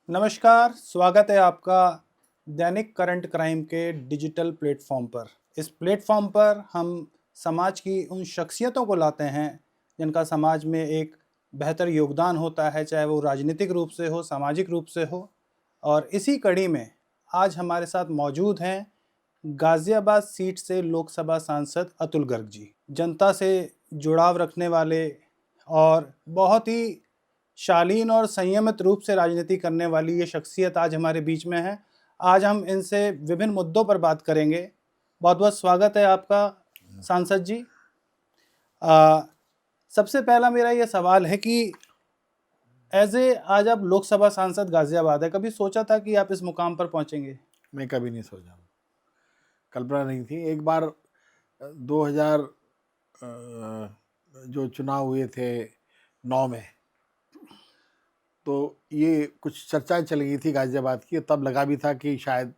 नमस्कार, स्वागत है आपका दैनिक करंट क्राइम के डिजिटल प्लेटफॉर्म पर। इस प्लेटफॉर्म पर हम समाज की उन शख्सियतों को लाते हैं जिनका समाज में एक बेहतर योगदान होता है, चाहे वो राजनीतिक रूप से हो, सामाजिक रूप से हो। और इसी कड़ी में आज हमारे साथ मौजूद हैं गाज़ियाबाद सीट से लोकसभा सांसद अतुल गर्ग जी। जनता से जुड़ाव रखने वाले और बहुत ही शालीन और संयमित रूप से राजनीति करने वाली ये शख्सियत आज हमारे बीच में है। आज हम इनसे विभिन्न मुद्दों पर बात करेंगे। बहुत बहुत स्वागत है आपका सांसद जी। सबसे पहला मेरा ये सवाल है कि आज आप लोकसभा सांसद गाज़ियाबाद है, कभी सोचा था कि आप इस मुकाम पर पहुंचेंगे? मैं कभी नहीं सोचा, कल्पना नहीं थी। एक बार 2000 जो चुनाव हुए थे 9 में, तो ये कुछ चर्चाएं चल गई थी गाजियाबाद की। तब लगा भी था कि शायद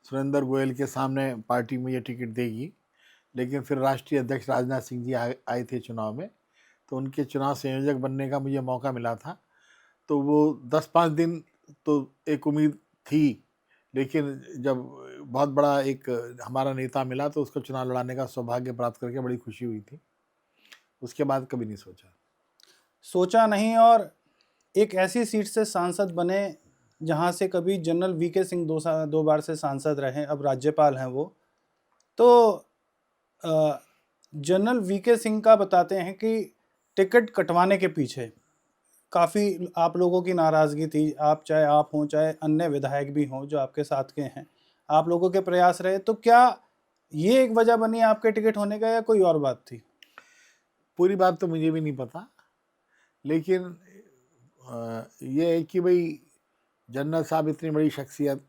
सुरेंद्र गोयल के सामने पार्टी में ये टिकट देगी, लेकिन फिर राष्ट्रीय अध्यक्ष राजनाथ सिंह जी आए थे चुनाव में, तो उनके चुनाव संयोजक बनने का मुझे मौका मिला था। तो वो 10-5 दिन तो एक उम्मीद थी, लेकिन जब बहुत बड़ा एक हमारा नेता मिला तो उसको चुनाव लड़ाने का सौभाग्य प्राप्त करके बड़ी खुशी हुई थी। उसके बाद कभी नहीं सोचा। सोचा नहीं, और एक ऐसी सीट से सांसद बने जहां से कभी जनरल वीके सिंह दो बार से सांसद रहे, अब राज्यपाल हैं वो। तो जनरल वीके सिंह का बताते हैं कि टिकट कटवाने के पीछे काफ़ी आप लोगों की नाराज़गी थी। आप, चाहे आप हों चाहे अन्य विधायक भी हों जो आपके साथ के हैं, आप लोगों के प्रयास रहे। तो क्या ये एक वजह बनी आपके टिकट होने का, या कोई और बात थी? पूरी बात तो मुझे भी नहीं पता, लेकिन ये है कि भाई जनरल साहब इतनी बड़ी शख्सियत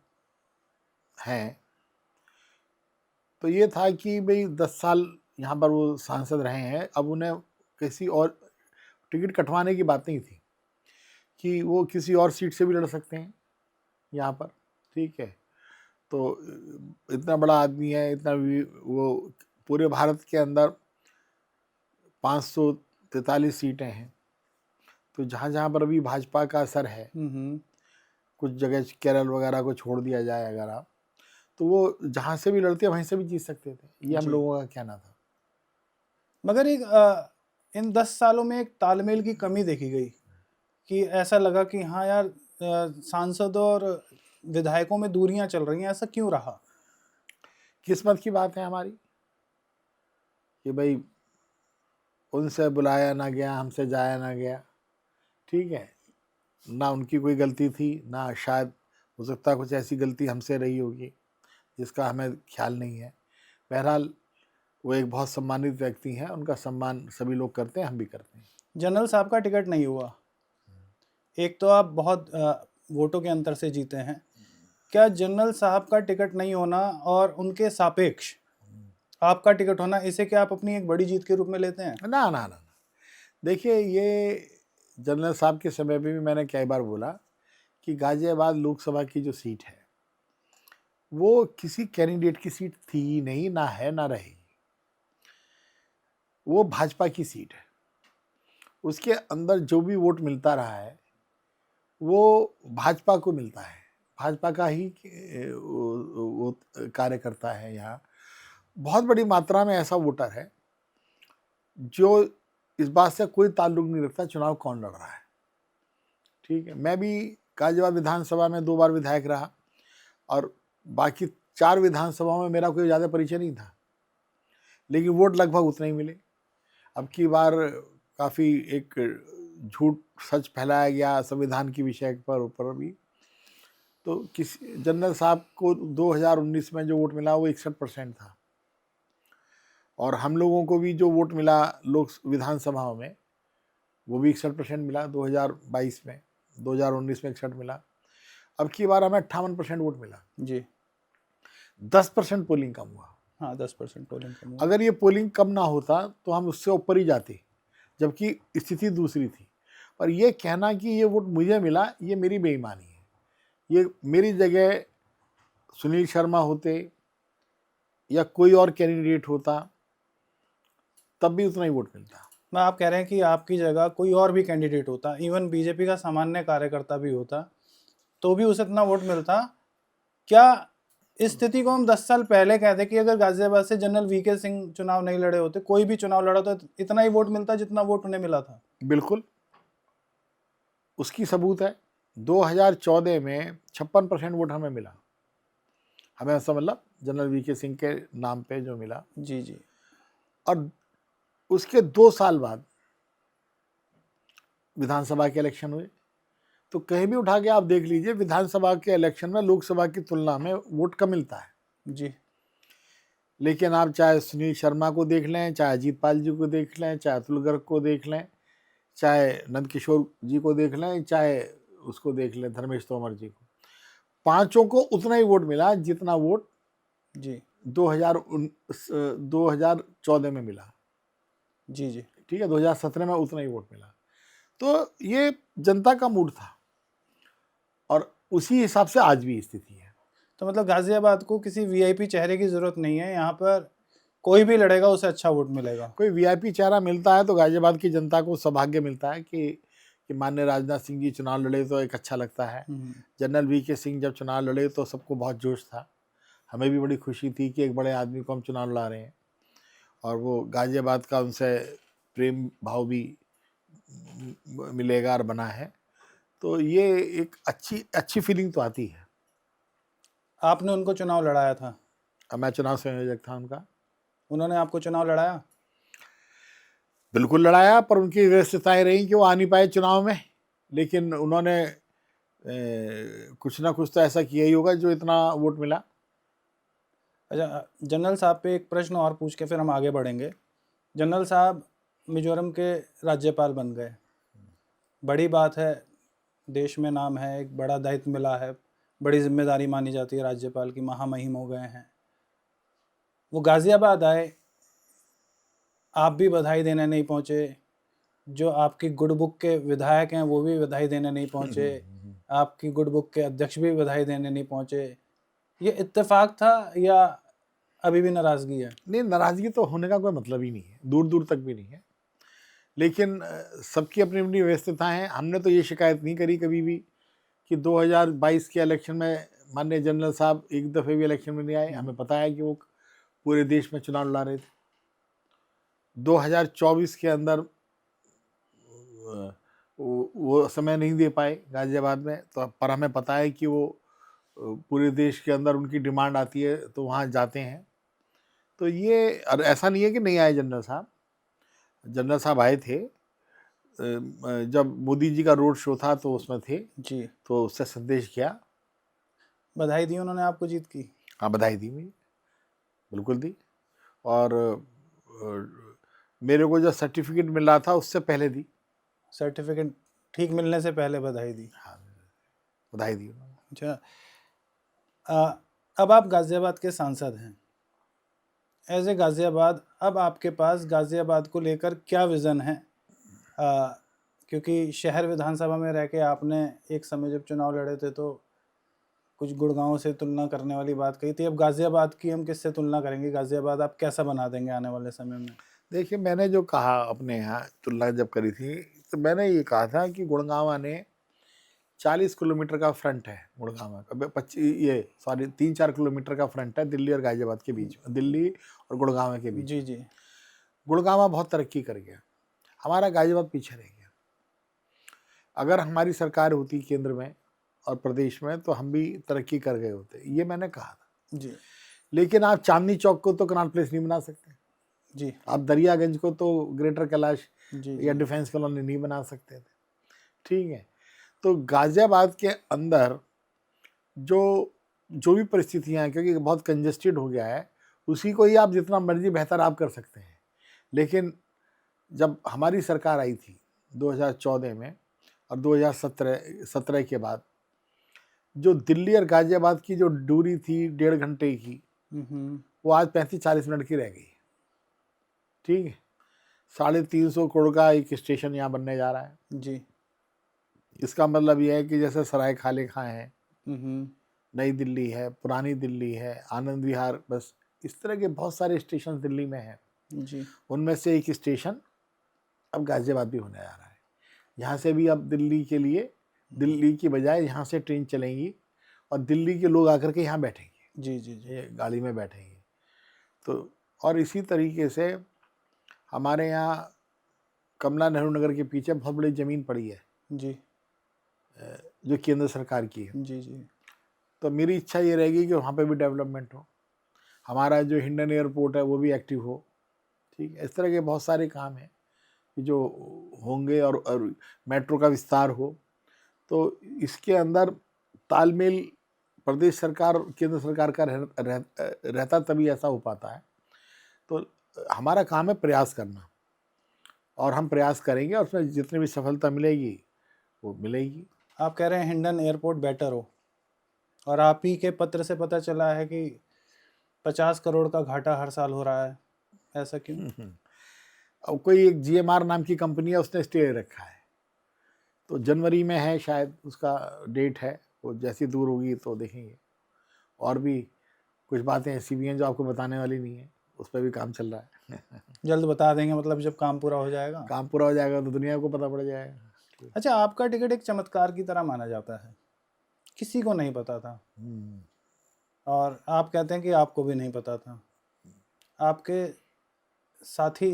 हैं, तो ये था कि भाई 10 साल यहाँ पर वो सांसद रहे हैं, अब उन्हें किसी और टिकट कटवाने की बात नहीं थी कि वो किसी और सीट से भी लड़ सकते हैं यहाँ पर। ठीक है, तो इतना बड़ा आदमी है, वो पूरे भारत के अंदर 543 सीटें हैं, तो जहाँ जहाँ पर अभी भाजपा का असर है, कुछ जगह केरल वगैरह को छोड़ दिया जाए अगर आप, तो वो जहाँ से भी लड़ते वहीं से भी जीत सकते थे, ये हम जी। लोगों का कहना था। मगर इन 10 सालों में एक तालमेल की कमी देखी गई कि ऐसा लगा कि हाँ यार, सांसदों और विधायकों में दूरियां चल रही हैं। ऐसा क्यों रहा? किस्मत की बात है हमारी कि भाई उनसे बुलाया ना गया, हमसे जाया ना गया। ठीक है, ना उनकी कोई गलती थी, ना शायद हो सकता कुछ ऐसी गलती हमसे रही होगी जिसका हमें ख्याल नहीं है। बहरहाल वो एक बहुत सम्मानित व्यक्ति हैं, उनका सम्मान सभी लोग करते हैं, हम भी करते हैं। जनरल साहब का टिकट नहीं हुआ। एक तो आप बहुत वोटों के अंतर से जीते हैं। क्या जनरल साहब का टिकट नहीं होना और उनके सापेक्ष आपका टिकट होना, इसे क्या आप अपनी एक बड़ी जीत के रूप में लेते हैं? ना ना ना ना, देखिए, ये जनरल साहब के समय पे भी मैंने कई बार बोला कि गाजियाबाद लोकसभा की जो सीट है वो किसी कैंडिडेट की सीट थी ही नहीं, ना है ना रहेगी। वो भाजपा की सीट है, उसके अंदर जो भी वोट मिलता रहा है वो भाजपा को मिलता है, भाजपा का ही वो कार्यकर्ता है। यहाँ बहुत बड़ी मात्रा में ऐसा वोटर है जो इस बात से कोई ताल्लुक नहीं रखता चुनाव कौन लड़ रहा है। ठीक है, मैं भी गाजियाबाद विधानसभा में 2 बार विधायक रहा, और बाकी 4 विधानसभाओं में मेरा कोई ज़्यादा परिचय नहीं था, लेकिन वोट लगभग उतने ही मिले। अब की बार काफ़ी एक झूठ सच फैलाया गया संविधान की विषय पर ऊपर भी। तो किसी जनरल साहब को 2019 में जो वोट मिला वो 61% था, और हम लोगों को भी जो वोट मिला लोक विधानसभाओं में वो भी 61% मिला 2022 में। 2019 में 61 मिला, अब की बार हमें 58% वोट मिला। जी। 10% पोलिंग कम हुआ। हाँ, 10% पोलिंग कम हुआ। अगर ये पोलिंग कम ना होता तो हम उससे ऊपर ही जाते, जबकि स्थिति दूसरी थी। पर ये कहना कि ये वोट मुझे मिला, ये मेरी बेईमानी है। ये मेरी जगह सुनील शर्मा होते या कोई और कैंडिडेट होता तब भी उतना ही वोट मिलता। मैं, आप कह रहे हैं कि आपकी जगह कोई और भी कैंडिडेट होता, इवन बीजेपी का सामान्य कार्यकर्ता भी होता, तो भी उसे इतना वोट मिलता। क्या इस स्थिति को हम 10 साल पहले कहते कि अगर गाजियाबाद से जनरल वीके सिंह चुनाव नहीं लड़े होते, कोई भी चुनाव लड़ा तो इतना ही वोट मिलता जितना वोट उन्हें मिला था? बिल्कुल, उसकी सबूत है। 2014 में 56% वोट हमें मिला, हमें ऐसा मतलब जनरल वीके सिंह के नाम पे जो मिला। जी जी। और उसके 2 साल बाद विधानसभा के इलेक्शन हुए। तो कहीं भी उठा के आप देख लीजिए, विधानसभा के इलेक्शन में लोकसभा की तुलना में वोट कम मिलता है। जी। लेकिन आप चाहे सुनील शर्मा को देख लें, चाहे अजीत पाल जी को देख लें, चाहे अतुल गर्ग को देख लें, चाहे नंद किशोर जी को देख लें, चाहे उसको देख लें धर्मेश तोमर जी को, पांचों को उतना ही वोट मिला जितना वोट जी 2014 में मिला। जी जी। ठीक है, 2017 में उतना ही वोट मिला। तो ये जनता का मूड था और उसी हिसाब से आज भी स्थिति है। तो मतलब गाजियाबाद को किसी वीआईपी चेहरे की जरूरत नहीं है, यहाँ पर कोई भी लड़ेगा उसे अच्छा वोट मिलेगा। कोई वीआईपी चेहरा मिलता है तो गाजियाबाद की जनता को सौभाग्य मिलता है कि माननीय राजनाथ सिंह जी चुनाव लड़े तो एक अच्छा लगता है। जनरल वीके सिंह जब चुनाव लड़े तो सबको बहुत जोश था, हमें भी बड़ी खुशी थी कि एक बड़े आदमी को हम चुनाव लड़ा रहे हैं और वो गाजियाबाद का उनसे प्रेम भाव भी मिलेगा और बना है। तो ये एक अच्छी फीलिंग तो आती है। आपने उनको चुनाव लड़ाया था? अब मैं चुनाव संयोजक था उनका। उन्होंने आपको चुनाव लड़ाया? बिल्कुल लड़ाया, पर उनकी व्यस्तताएं रही कि वो आ नहीं पाए चुनाव में। लेकिन उन्होंने कुछ ना कुछ तो ऐसा किया ही होगा जो इतना वोट मिला। अच्छा, जनरल साहब पे एक प्रश्न और पूछ के फिर हम आगे बढ़ेंगे। जनरल साहब मिजोरम के राज्यपाल बन गए, बड़ी बात है, देश में नाम है, एक बड़ा दायित्व मिला है, बड़ी जिम्मेदारी मानी जाती है राज्यपाल की, महामहिम हो गए हैं। वो गाजियाबाद आए, आप भी बधाई देने नहीं पहुंचे, जो आपकी गुड बुक के विधायक हैं वो भी बधाई देने नहीं पहुंचे, आपकी गुड बुक के अध्यक्ष भी बधाई देने नहीं पहुंचे। ये इत्तेफाक था या अभी भी नाराजगी है? नहीं, नाराजगी तो होने का कोई मतलब ही नहीं है, दूर दूर तक भी नहीं है। लेकिन सबकी अपनी अपनी व्यस्तता है। हमने तो ये शिकायत नहीं करी कभी भी कि 2022 के इलेक्शन में माननीय जनरल साहब एक दफ़े भी इलेक्शन में नहीं आए। हमें पता है कि वो पूरे देश में चुनाव लड़ा रहे थे। 2024 के अंदर वो समय नहीं दे पाए गाजियाबाद में, तो पर हमें पता है कि वो पूरे देश के अंदर उनकी डिमांड आती है तो वहाँ जाते हैं। तो ये, और ऐसा नहीं है कि नहीं आए जनरल साहब। जनरल साहब आए थे, जब मोदी जी का रोड शो था तो उसमें थे जी। तो उससे संदेश किया। बधाई दी उन्होंने आपको जीत की? हाँ, बधाई दी मुझे, बिल्कुल दी। और मेरे को जो सर्टिफिकेट मिल रहा था उससे पहले दी। सर्टिफिकेट ठीक मिलने से पहले बधाई दी? हाँ, बधाई दी उन्होंने। अच्छा, अब आप गाजियाबाद के सांसद हैं, एज ए गाजियाबाद, अब आपके पास गाजियाबाद को लेकर क्या विज़न है? क्योंकि शहर विधानसभा में रह के आपने एक समय जब चुनाव लड़े थे तो कुछ गुड़गांव से तुलना करने वाली बात कही थी, अब गाजियाबाद की हम किससे तुलना करेंगे? गाजियाबाद आप कैसा बना देंगे आने वाले समय में? देखिए, मैंने जो कहा अपने यहाँ तुलना जब करी थी तो मैंने ये कहा था कि गुड़गांव ने 40 किलोमीटर का फ्रंट है। गुड़गांव का 3-4 किलोमीटर का फ्रंट है दिल्ली और गाजियाबाद के बीच में, दिल्ली और गुड़गांव के बीच। जी जी। गुड़गांव बहुत तरक्की कर गया, हमारा गाजियाबाद पीछे रह गया। अगर हमारी सरकार होती केंद्र में और प्रदेश में तो हम भी तरक्की कर गए होते, ये मैंने कहा था जी। लेकिन आप चांदनी चौक को तो कनॉट प्लेस नहीं बना सकते जी। आप दरियागंज को तो ग्रेटर कैलाश जी या डिफेंस कॉलोनी नहीं बना सकते थे। ठीक है, तो गाजियाबाद के अंदर जो भी परिस्थितियां हैं, क्योंकि बहुत कंजेस्टेड हो गया है, उसी को ही आप जितना मर्जी बेहतर आप कर सकते हैं। लेकिन जब हमारी सरकार आई थी 2014 में और 2017 के बाद, जो दिल्ली और गाजियाबाद की जो दूरी थी 1.5 घंटे की, वो आज 35-40 मिनट की रह गई। ठीक है, 350 करोड़ का एक स्टेशन यहाँ बनने जा रहा है। जी। इसका मतलब यह है कि जैसे सराय खाले खां है, नई दिल्ली है, पुरानी दिल्ली है, आनंद विहार, बस इस तरह के बहुत सारे स्टेशन दिल्ली में हैं। जी। उनमें से एक स्टेशन अब गाजियाबाद भी होने जा रहा है। यहाँ से भी अब दिल्ली के लिए दिल्ली की बजाय यहाँ से ट्रेन चलेंगी और दिल्ली के लोग आकर के यहाँ बैठेंगे, जी जी जी। ये गाड़ी में बैठेंगे। तो और इसी तरीके से हमारे यहाँ कमला नेहरू नगर के पीछे बहुत बड़ी ज़मीन पड़ी है जी जो केंद्र सरकार की है। जी जी। तो मेरी इच्छा ये रहेगी कि वहाँ पे भी डेवलपमेंट हो, हमारा जो हिंडन एयरपोर्ट है वो भी एक्टिव हो। ठीक है, इस तरह के बहुत सारे काम हैं कि जो होंगे, और मेट्रो का विस्तार हो। तो इसके अंदर तालमेल प्रदेश सरकार और केंद्र सरकार का रहता तभी ऐसा हो पाता है। तो हमारा काम है प्रयास करना, और हम प्रयास करेंगे और उसमें जितनी भी सफलता मिलेगी वो मिलेगी। आप कह रहे हैं हिंडन एयरपोर्ट बेटर हो, और आप ही के पत्र से पता चला है कि 50 करोड़ का घाटा हर साल हो रहा है, ऐसा क्यों? अब कोई एक GMR नाम की कंपनी है, उसने स्टे रखा है, तो जनवरी में है शायद उसका डेट है, वो जैसी दूर होगी तो देखेंगे। और भी कुछ बातें ऐसी भी हैं जो आपको बताने वाली नहीं है, उस पर भी काम चल रहा है। जल्द बता देंगे, मतलब जब काम पूरा हो जाएगा। काम पूरा हो जाएगा तो दुनिया को पता पड़ जाएगा। अच्छा, आपका टिकट एक चमत्कार की तरह माना जाता है, किसी को नहीं पता था, और आप कहते हैं कि आपको भी नहीं पता था, आपके साथी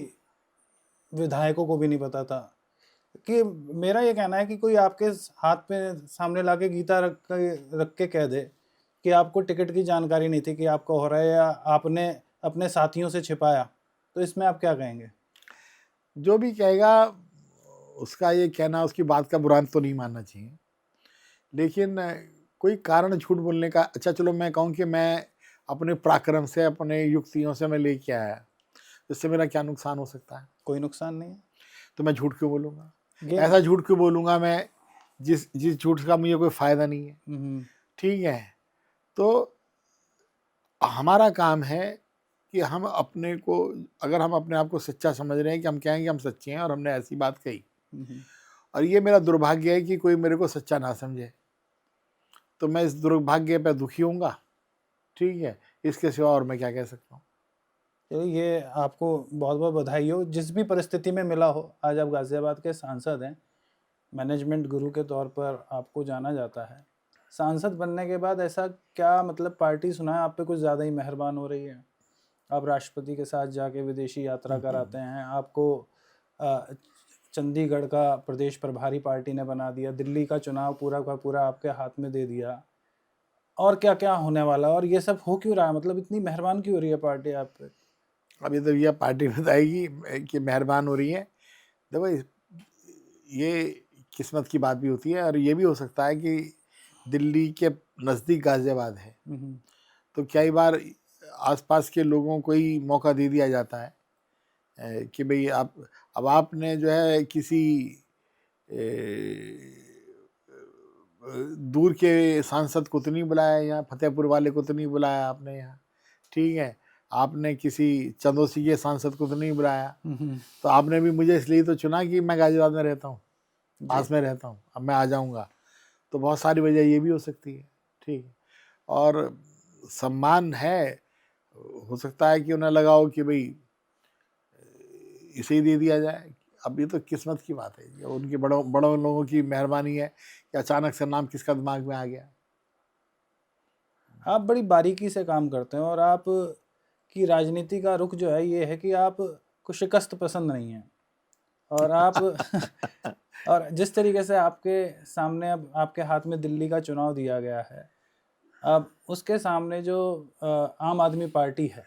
विधायकों को भी नहीं पता था। कि मेरा ये कहना है कि कोई आपके हाथ पे सामने लाके गीता रख के कह दे कि आपको टिकट की जानकारी नहीं थी कि आपको हो रहा है, या आपने अपने साथियों से छिपाया, तो इसमें आप क्या कहेंगे? जो भी कहेगा उसका ये कहना, उसकी बात का बुरा तो नहीं मानना चाहिए, लेकिन कोई कारण झूठ बोलने का, अच्छा चलो मैं कहूँ कि मैं अपने पराक्रम से, अपने युक्तियों से मैं लेके आया, इससे मेरा क्या नुकसान हो सकता है? कोई नुकसान नहीं है। तो मैं झूठ क्यों बोलूँगा? ये ऐसा झूठ क्यों बोलूँगा मैं जिस जिस झूठ का मुझे कोई फ़ायदा नहीं है? ठीक है, तो हमारा काम है कि हम अपने को, अगर हम अपने आप को सच्चा समझ रहे हैं, कि हम कहेंगे हम सच्चे हैं और हमने ऐसी बात कही, और ये मेरा दुर्भाग्य है कि कोई मेरे को सच्चा ना समझे, तो मैं इस दुर्भाग्य पे दुखी होऊंगा। ठीक है, इसके सिवा और मैं क्या कह सकता हूँ? चलिए, ये आपको बहुत बहुत बधाई हो, जिस भी परिस्थिति में मिला हो। आज आप गाज़ियाबाद के सांसद हैं, मैनेजमेंट गुरु के तौर पर आपको जाना जाता है। सांसद बनने के बाद ऐसा क्या, मतलब पार्टी सुना है आप पे कुछ ज़्यादा ही मेहरबान हो रही है? आप राष्ट्रपति के साथ जाके विदेशी यात्रा कराते हैं, आपको अ, चंडीगढ़ का प्रदेश प्रभारी पार्टी ने बना दिया, दिल्ली का चुनाव पूरा का पूरा आपके हाथ में दे दिया, और क्या क्या होने वाला, और ये सब हो क्यों रहा है? मतलब इतनी मेहरबान क्यों हो रही है पार्टी आप पे? अभी तो यह पार्टी बताएगी कि मेहरबान हो रही है। देखो ये किस्मत की बात भी होती है, और ये भी हो सकता है कि दिल्ली के नज़दीक गाज़ियाबाद है, तो कई बार आसपास के लोगों को ही मौका दे दिया जाता है कि भाई आप, अब आपने जो है किसी दूर के सांसद को तो नहीं बुलाया, यहाँ फतेहपुर वाले को तो नहीं बुलाया आपने यहाँ, ठीक है, आपने किसी चंदौसी के सांसद को तो नहीं बुलाया, तो आपने भी मुझे इसलिए तो चुना कि मैं गाजियाबाद में रहता हूँ, पास में रहता हूँ, अब मैं आ जाऊँगा। तो बहुत सारी वजह ये भी हो सकती है। ठीक है, और सम्मान है, हो सकता है कि उन्हें लगा हो कि भाई इसे ही दे दिया जाए। अब ये तो किस्मत की बात है, ये उनकी बड़ों बड़ों लोगों की मेहरबानी है कि अचानक से नाम किसका दिमाग में आ गया। आप बड़ी बारीकी से काम करते हैं, और आप की राजनीति का रुख जो है ये है कि आप को शिकस्त पसंद नहीं है, और आप और जिस तरीके से आपके सामने अब आपके हाथ में दिल्ली का चुनाव दिया गया है, अब उसके सामने जो आम आदमी पार्टी है,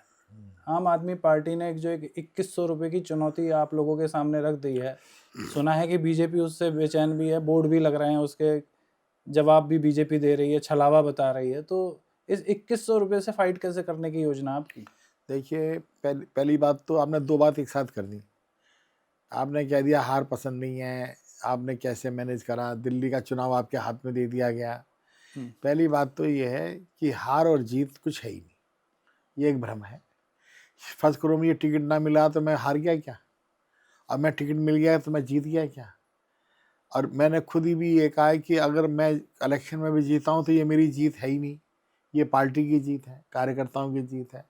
आम आदमी पार्टी ने जो एक 2100 रुपये की चुनौती आप लोगों के सामने रख दी है। सुना है कि बीजेपी उससे बेचैन भी है, बोर्ड भी लग रहे हैं, उसके जवाब भी बीजेपी दे रही है, छलावा बता रही है। तो इस 2100 रुपये से फाइट कैसे करने की योजना आपकी? देखिए, पहली बात तो आपने दो बात एक साथ कर दी। आपने कह दिया हार पसंद नहीं है, आपने कैसे मैनेज करा, दिल्ली का चुनाव आपके हाथ में दे दिया गया। पहली बात तो ये है कि हार और जीत कुछ है ही नहीं, ये एक भ्रम है। फर्स्ट करो मुझे टिकट ना मिला तो मैं हार गया क्या, अब मैं टिकट मिल गया तो मैं जीत गया क्या? और मैंने खुद ही भी ये कहा है कि अगर मैं इलेक्शन में भी जीता हूँ तो ये मेरी जीत है ही नहीं, ये पार्टी की जीत है, कार्यकर्ताओं की जीत है।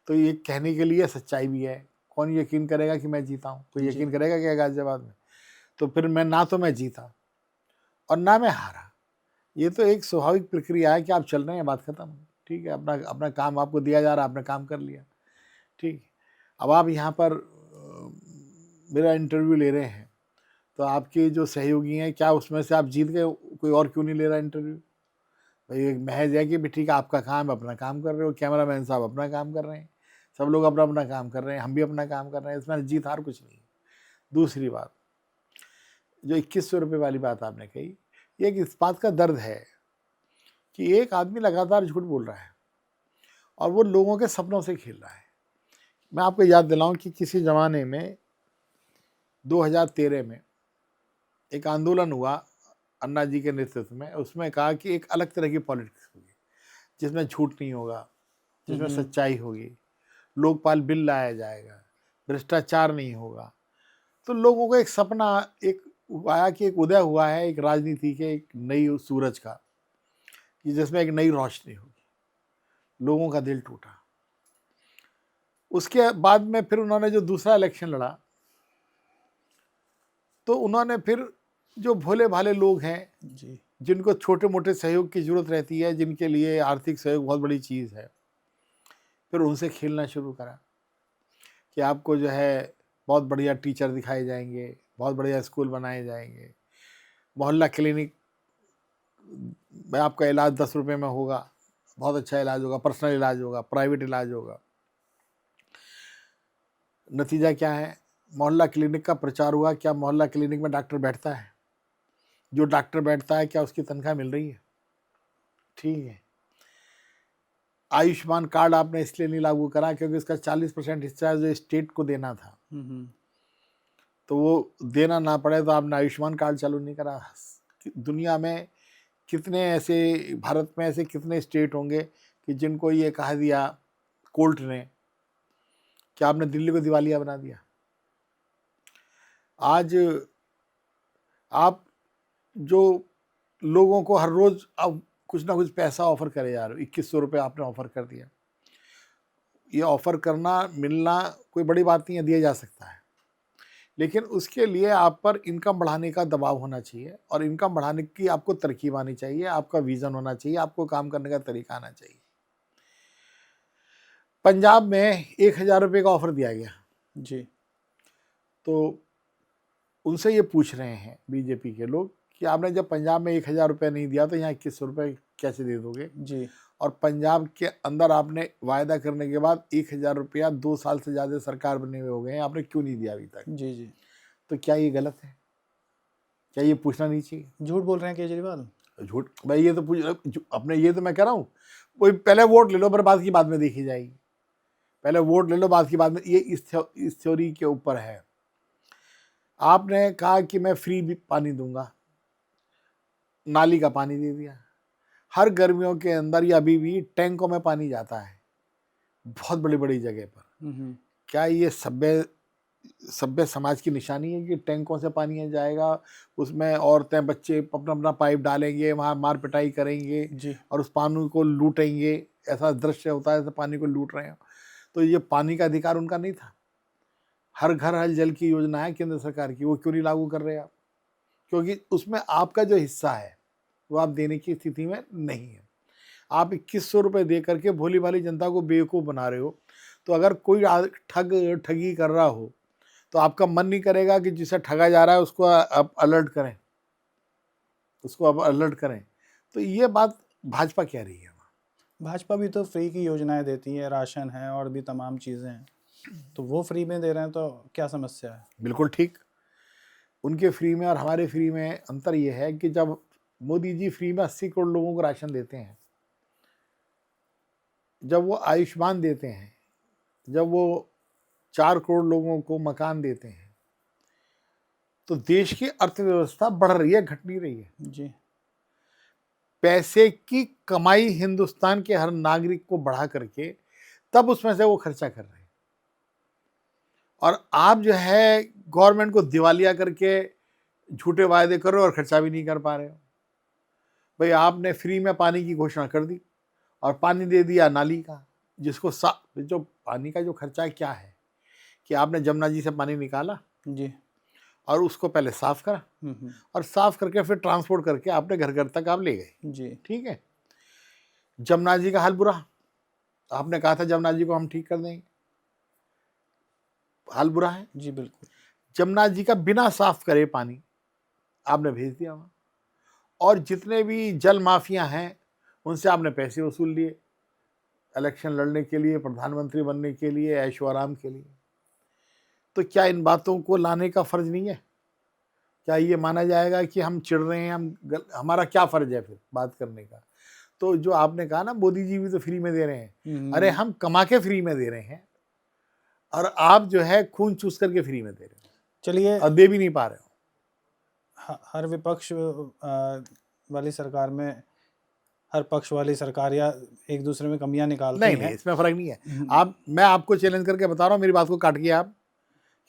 तो ये कहने के लिए सच्चाई भी है। कौन यकीन करेगा कि मैं जीता हूँ? कोई जी। यकीन करेगा क्या गाजियाबाद में? तो फिर मैं ना, तो मैं जीता, और ना मैं हारा। ये तो एक स्वाभाविक प्रक्रिया है कि आप चल रहे हैं, बात खत्म, ठीक है, अपना अपना काम आपको दिया जा रहा है, आपने काम कर लिया, ठीक है। अब आप यहाँ पर मेरा इंटरव्यू ले रहे हैं, तो आपके जो सहयोगी हैं, क्या उसमें से आप जीत गए, कोई और क्यों नहीं ले रहा इंटरव्यू? भाई एक महज है कि भी ठीक है, आपका काम है, अपना काम कर रहे हो, कैमरामैन साहब अपना काम कर रहे हैं, सब लोग अपना अपना काम कर रहे हैं, हम भी अपना काम कर रहे हैं, इसमें जीत हार कुछ नहीं। दूसरी बात, जो 2100 रुपये वाली बात आपने कही, ये एक इस बात का दर्द है कि एक आदमी लगातार झूठ बोल रहा है और वो लोगों के सपनों से खेल रहा है। मैं आपको याद दिलाऊं कि किसी ज़माने में 2013 में एक आंदोलन हुआ अन्ना जी के नेतृत्व में, उसमें कहा कि एक अलग तरह की पॉलिटिक्स होगी जिसमें झूठ नहीं होगा, जिसमें सच्चाई होगी, लोकपाल बिल लाया जाएगा, भ्रष्टाचार नहीं होगा। तो लोगों को एक सपना एक आया कि एक उदय हुआ है एक राजनीति के एक नई सूरज का, कि जिसमें एक नई रोशनी होगी। लोगों का दिल टूटा। उसके बाद में फिर उन्होंने जो दूसरा इलेक्शन लड़ा, तो उन्होंने फिर जो भोले भाले लोग हैं जी, जिनको छोटे मोटे सहयोग की जरूरत रहती है, जिनके लिए आर्थिक सहयोग बहुत बड़ी चीज़ है, फिर उनसे खेलना शुरू करा कि आपको जो है बहुत बढ़िया टीचर दिखाए जाएंगे, बहुत बढ़िया स्कूल बनाए जाएंगे, मोहल्ला क्लिनिक में आपका इलाज 10 रुपये में होगा, बहुत अच्छा इलाज होगा, पर्सनल इलाज होगा, प्राइवेट इलाज होगा। नतीजा क्या है? मोहल्ला क्लिनिक का प्रचार हुआ, क्या मोहल्ला क्लिनिक में डॉक्टर बैठता है? जो डॉक्टर बैठता है क्या उसकी तनख्वाह मिल रही है? ठीक है। आयुष्मान कार्ड आपने इसलिए नहीं लागू करा क्योंकि उसका 40% हिस्सा जो स्टेट को देना था, तो वो देना ना पड़े, तो आपने आयुष्मान कार्ड चालू नहीं करा। दुनिया में कितने ऐसे, भारत में ऐसे कितने स्टेट होंगे कि जिनको ये कहा दिया कोर्ट ने कि आपने दिल्ली को दिवालिया बना दिया। आज आप जो लोगों को हर रोज अब कुछ ना कुछ पैसा ऑफर करे जा रहे हो, 2100 रुपये आपने ऑफर कर दिया। ये ऑफर करना मिलना कोई बड़ी बात नहीं है, दिया जा सकता है, लेकिन उसके लिए आप पर इनकम बढ़ाने का दबाव होना चाहिए और इनकम बढ़ाने की आपको तरकीब आनी चाहिए, आपका विजन होना चाहिए, आपको काम करने का तरीका आना चाहिए। पंजाब में 1000 रुपये का ऑफर दिया गया जी, तो उनसे ये पूछ रहे हैं बीजेपी के लोग कि आपने जब पंजाब में 1000 रुपये नहीं दिया तो यहाँ 2100 रुपये कैसे दे दोगे? जी, और पंजाब के अंदर आपने वायदा करने के बाद 1000 रुपया 2 साल से ज़्यादा सरकार बने हुए हो गए हैं, आपने क्यों नहीं दिया अभी तक? जी, जी। तो क्या ये गलत है? क्या ये पूछना नहीं चाहिए? झूठ बोल रहे हैं केजरीवाल? झूठ भाई, ये तो पूछ अपने, ये तो मैं कह रहा हूँ, वही पहले वोट ले लो, पर बात की बाद में देखी जाएगी। पहले वोट ले लो, बात की बाद में। ये इस थ्योरी के ऊपर है। आपने कहा कि मैं फ्री भी पानी दूंगा, नाली का पानी दे दिया। हर गर्मियों के अंदर ये अभी भी टैंकों में पानी जाता है बहुत बड़ी बड़ी जगह पर। क्या ये सभ्य समाज की निशानी है कि टैंकों से पानी जाएगा, उसमें औरतें बच्चे अपना अपना पाइप डालेंगे, वहाँ मार पिटाई करेंगे जी, और उस पानी को लूटेंगे? ऐसा दृश्य होता है जैसे पानी को लूट रहे हो। तो ये पानी का अधिकार उनका नहीं था? हर घर हर जल की योजना है केंद्र सरकार की, वो क्यों नहीं लागू कर रहे आप? क्योंकि उसमें आपका जो हिस्सा है वो आप देने की स्थिति में नहीं है। आप 2100 रुपये दे करके भोली भाली जनता को बेवकूफ़ बना रहे हो। तो अगर कोई ठगी कर रहा हो तो आपका मन नहीं करेगा कि जिसे ठगा जा रहा है उसको आप अलर्ट करें, उसको आप अलर्ट करें? तो ये बात भाजपा कह रही है। भाजपा भी तो फ्री की योजनाएं देती है, राशन है और भी तमाम चीज़ें हैं, तो वो फ्री में दे रहे हैं तो क्या समस्या है? बिल्कुल ठीक। उनके फ्री में और हमारे फ्री में अंतर ये है कि जब मोदी जी फ्री में 80 करोड़ लोगों को राशन देते हैं, जब वो आयुष्मान देते हैं, जब वो 4 करोड़ लोगों को मकान देते हैं, तो देश की अर्थव्यवस्था बढ़ रही है, घट नहीं रही है। जी, पैसे की कमाई हिंदुस्तान के हर नागरिक को बढ़ा करके तब उसमें से वो खर्चा कर रहे हैं। और आप जो है गवर्नमेंट को दिवालिया करके झूठे वायदे कर रहे हो और खर्चा भी नहीं कर पा रहे हो। भाई आपने फ्री में पानी की घोषणा कर दी और पानी दे दिया नाली का, जिसको जो पानी का जो खर्चा है क्या है कि आपने जमुना जी से पानी निकाला जी, और उसको पहले साफ करा, और साफ करके फिर ट्रांसपोर्ट करके आपने घर घर तक आप ले गए जी। ठीक है। जमुना जी का हाल बुरा, आपने कहा था जमुना जी को हम ठीक कर देंगे, हाल बुरा है। जी बिल्कुल। जमुना जी का बिना साफ करे पानी आपने भेज दिया वहां, और जितने भी जल माफिया हैं उनसे आपने पैसे वसूल लिए इलेक्शन लड़ने के लिए, प्रधानमंत्री बनने के लिए, ऐशो आराम के लिए। तो क्या इन बातों को लाने का फर्ज नहीं है? क्या ये माना जाएगा कि हम चिढ़ रहे हैं, हमारा क्या फर्ज है फिर बात करने का? तो जो आपने कहा ना मोदी जी भी तो फ्री में दे रहे हैं, अरे हम कमा के फ्री में दे रहे हैं और आप जो है खून चूस करके फ्री में दे रहे हो, चलिए, और दे भी नहीं पा रहे हो। हर विपक्ष वाली सरकार में हर पक्ष वाली सरकार या एक दूसरे में कमियां निकालती हैं। नहीं, इसमें फर्क नहीं है। मैं आपको चैलेंज करके बता रहा हूँ, मेरी बात को काटिए आप,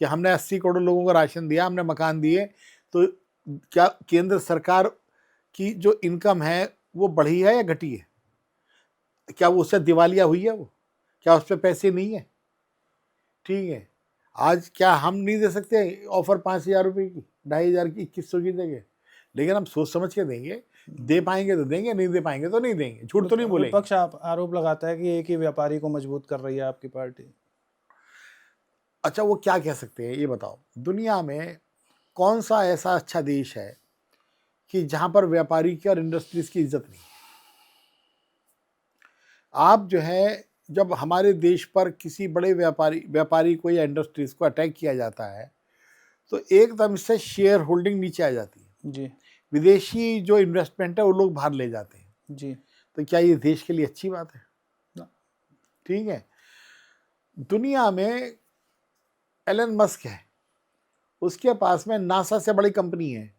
कि हमने 80 करोड़ लोगों को राशन दिया, हमने मकान दिए, तो क्या केंद्र सरकार की जो इनकम है वो बढ़ी है या घटी है? क्या वो उससे दिवालिया हुई है? वो क्या उस पर पैसे नहीं है? ठीक है, आज क्या हम नहीं दे सकते ऑफर 5,000 रुपये की, 2,500 की, 2100 की जगह? लेकिन हम सोच समझ के देंगे, दे पाएंगे तो देंगे, नहीं दे पाएंगे तो नहीं देंगे, झूठ तो नहीं बोलेंगे। विपक्ष आरोप लगाता है कि एक ही व्यापारी को मजबूत कर रही है आपकी पार्टी। अच्छा, वो क्या कह सकते हैं ये बताओ? दुनिया में कौन सा ऐसा अच्छा देश है कि जहां पर व्यापारी की और इंडस्ट्रीज की इज्जत नहीं है? आप जो है, जब हमारे देश पर किसी बड़े व्यापारी को या इंडस्ट्रीज को अटैक किया जाता है तो एकदम से शेयर होल्डिंग नीचे आ जाती है जी। विदेशी जो इन्वेस्टमेंट है वो लोग बाहर ले जाते हैं जी। तो क्या ये देश के लिए अच्छी बात है? ठीक है, दुनिया में एलन मस्क है, उसके पास में नासा से बड़ी कंपनी है,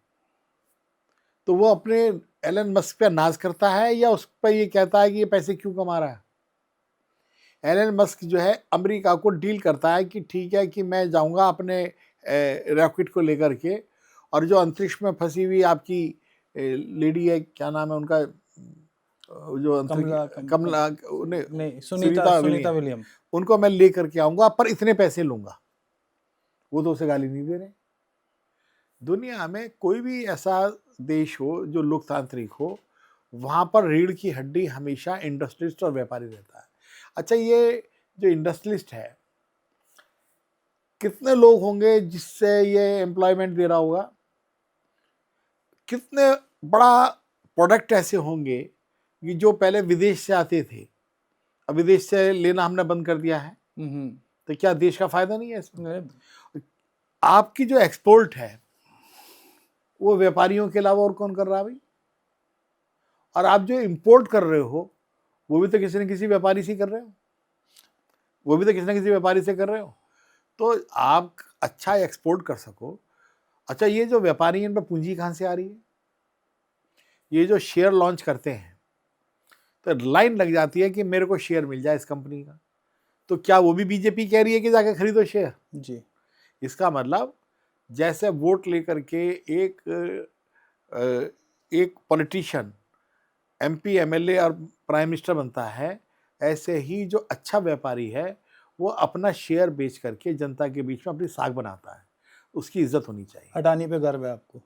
तो वो अपने एलन मस्क पे नाज करता है या उस पर ये कहता है कि ये पैसे क्यों कमा रहा है? एलन मस्क जो है अमेरिका को डील करता है कि ठीक है कि मैं जाऊंगा अपने रॉकेट को लेकर के, और जो अंतरिक्ष में फंसी हुई आपकी लेडी है, क्या नाम है उनका, जो कमला नहीं, सुनीता विलियम, उनको मैं ले करके आऊंगा, पर इतने पैसे लूंगा। वो तो उसे गाली नहीं दे रहे। दुनिया में कोई भी ऐसा देश हो जो लोकतांत्रिक हो, वहां पर रीढ़ की हड्डी हमेशा इंडस्ट्रियलिस्ट और व्यापारी रहता है। अच्छा, ये जो इंडस्ट्रियलिस्ट है, कितने लोग होंगे जिससे ये एम्प्लॉयमेंट दे रहा होगा? कितने बड़ा प्रोडक्ट ऐसे होंगे कि जो पहले विदेश से आते थे, अब विदेश से लेना हमने बंद कर दिया है, तो क्या देश का फायदा नहीं है इसमें? आपकी जो एक्सपोर्ट है वो व्यापारियों के अलावा और कौन कर रहा है भाई? और आप जो इंपोर्ट कर रहे हो वो भी तो किसी न किसी व्यापारी से कर रहे हो, वो भी तो किसी न किसी व्यापारी से कर रहे हो। तो आप अच्छा एक्सपोर्ट कर सको। अच्छा, ये जो व्यापारी हैं, इन पर पूंजी कहाँ से आ रही है? ये जो शेयर लॉन्च करते हैं तो लाइन लग जाती है कि मेरे को शेयर मिल जाए इस कंपनी का, तो क्या वो भी बीजेपी कह रही है कि जाके खरीदो शेयर? जी। इसका मतलब जैसे वोट लेकर के एक पॉलिटिशियन एमपी, एमएलए और प्राइम मिनिस्टर बनता है, ऐसे ही जो अच्छा व्यापारी है वो अपना शेयर बेच करके जनता के बीच में अपनी साख बनाता है। उसकी इज्जत होनी चाहिए। अडानी पे गर्व है आपको?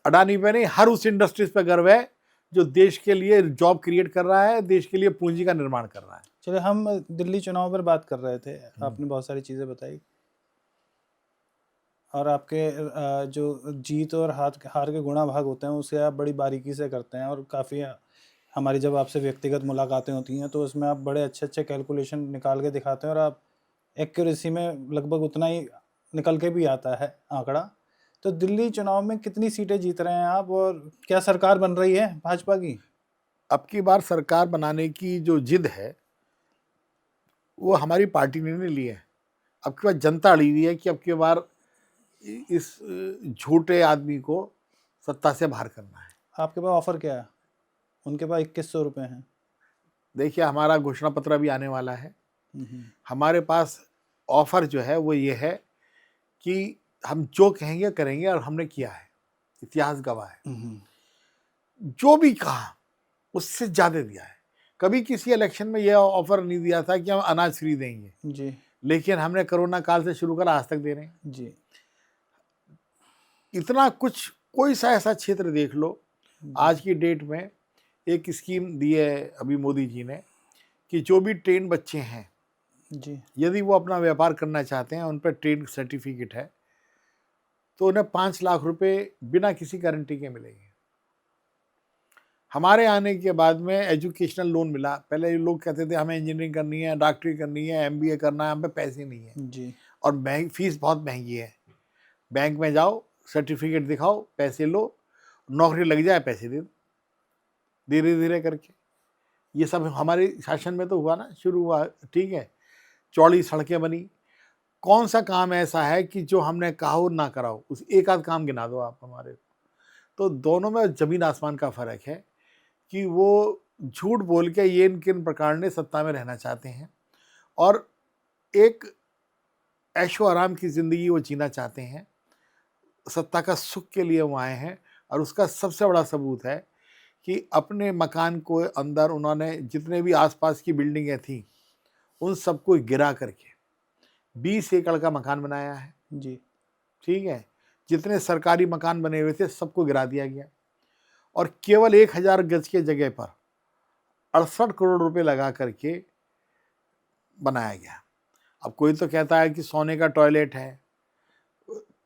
अडानी पे नहीं, हर उस इंडस्ट्रीज पे गर्व है जो देश के लिए जॉब क्रिएट कर रहा है, देश के लिए पूंजी का निर्माण कर रहा है। चलिए, हम दिल्ली चुनाव पर बात कर रहे थे, आपने बहुत सारी चीज़ें बताई, और आपके जो जीत और हार के गुणा भाग होते हैं उसे आप बड़ी बारीकी से करते हैं, और काफ़ी हमारी जब आपसे व्यक्तिगत मुलाकातें होती हैं तो उसमें आप बड़े अच्छे अच्छे कैलकुलेशन निकाल के दिखाते हैं, और आप एक्यूरेसी में लगभग उतना ही निकल के भी आता है आंकड़ा। तो दिल्ली चुनाव में कितनी सीटें जीत रहे हैं आप, और क्या सरकार बन रही है भाजपा की? अब की बार सरकार बनाने की जो जिद है वो हमारी पार्टी ने नहीं ली है। अब की बार जनता अड़ी हुई है कि अब की बार इस झूठे आदमी को सत्ता से बाहर करना है। आपके पास ऑफर क्या है? उनके पास 2100 रुपये हैं। देखिए, हमारा घोषणा पत्र भी आने वाला है। हमारे पास ऑफर जो है वो ये है कि हम जो कहेंगे करेंगे, और हमने किया है, इतिहास गवाह है। जो भी कहा उससे ज्यादा दिया है। कभी किसी इलेक्शन में यह ऑफर नहीं दिया था कि हम अनाज फ्री देंगे जी, लेकिन हमने कोरोना काल से शुरू कर आज तक दे रहे हैं। जी। इतना कुछ, कोई सा ऐसा क्षेत्र देख लो आज की डेट में। एक स्कीम दी है अभी मोदी जी ने कि जो भी ट्रेन बच्चे हैं, जी यदि वो अपना व्यापार करना चाहते हैं, उन पर ट्रेन सर्टिफिकेट है, तो उन्हें 5 लाख रुपए बिना किसी गारंटी के मिलेंगे। हमारे आने के बाद में एजुकेशनल लोन मिला। पहले लोग कहते थे हमें इंजीनियरिंग करनी है, डॉक्टरी करनी है, एमबीए करना है, हम पे पैसे नहीं है जी और बैंक फीस बहुत महंगी है। बैंक में जाओ, सर्टिफिकेट दिखाओ, पैसे लो, नौकरी लग जाए, पैसे दे दो, धीरे धीरे करके। ये सब हमारे शासन में तो हुआ ना, शुरू हुआ, ठीक है। चौड़ी सड़कें बनी। कौन सा काम ऐसा है कि जो हमने कहा हो ना कराओ? उस एक आध काम गिना दो आप हमारे। तो दोनों में जमीन आसमान का फर्क है कि वो झूठ बोल के ये किन प्रकार ने सत्ता में रहना चाहते हैं और एक ऐशो आराम की जिंदगी वो जीना चाहते हैं। सत्ता का सुख के लिए वो आए हैं और उसका सबसे बड़ा सबूत है कि अपने मकान को अंदर उन्होंने जितने भी आसपास की बिल्डिंगें थी उन सबको गिरा करके 20 एकड़ का मकान बनाया है। जी ठीक है। जितने सरकारी मकान बने हुए थे सबको गिरा दिया गया और केवल 1000 गज के जगह पर 68 करोड़ रुपए लगा करके बनाया गया। अब कोई तो कहता है कि सोने का टॉयलेट है,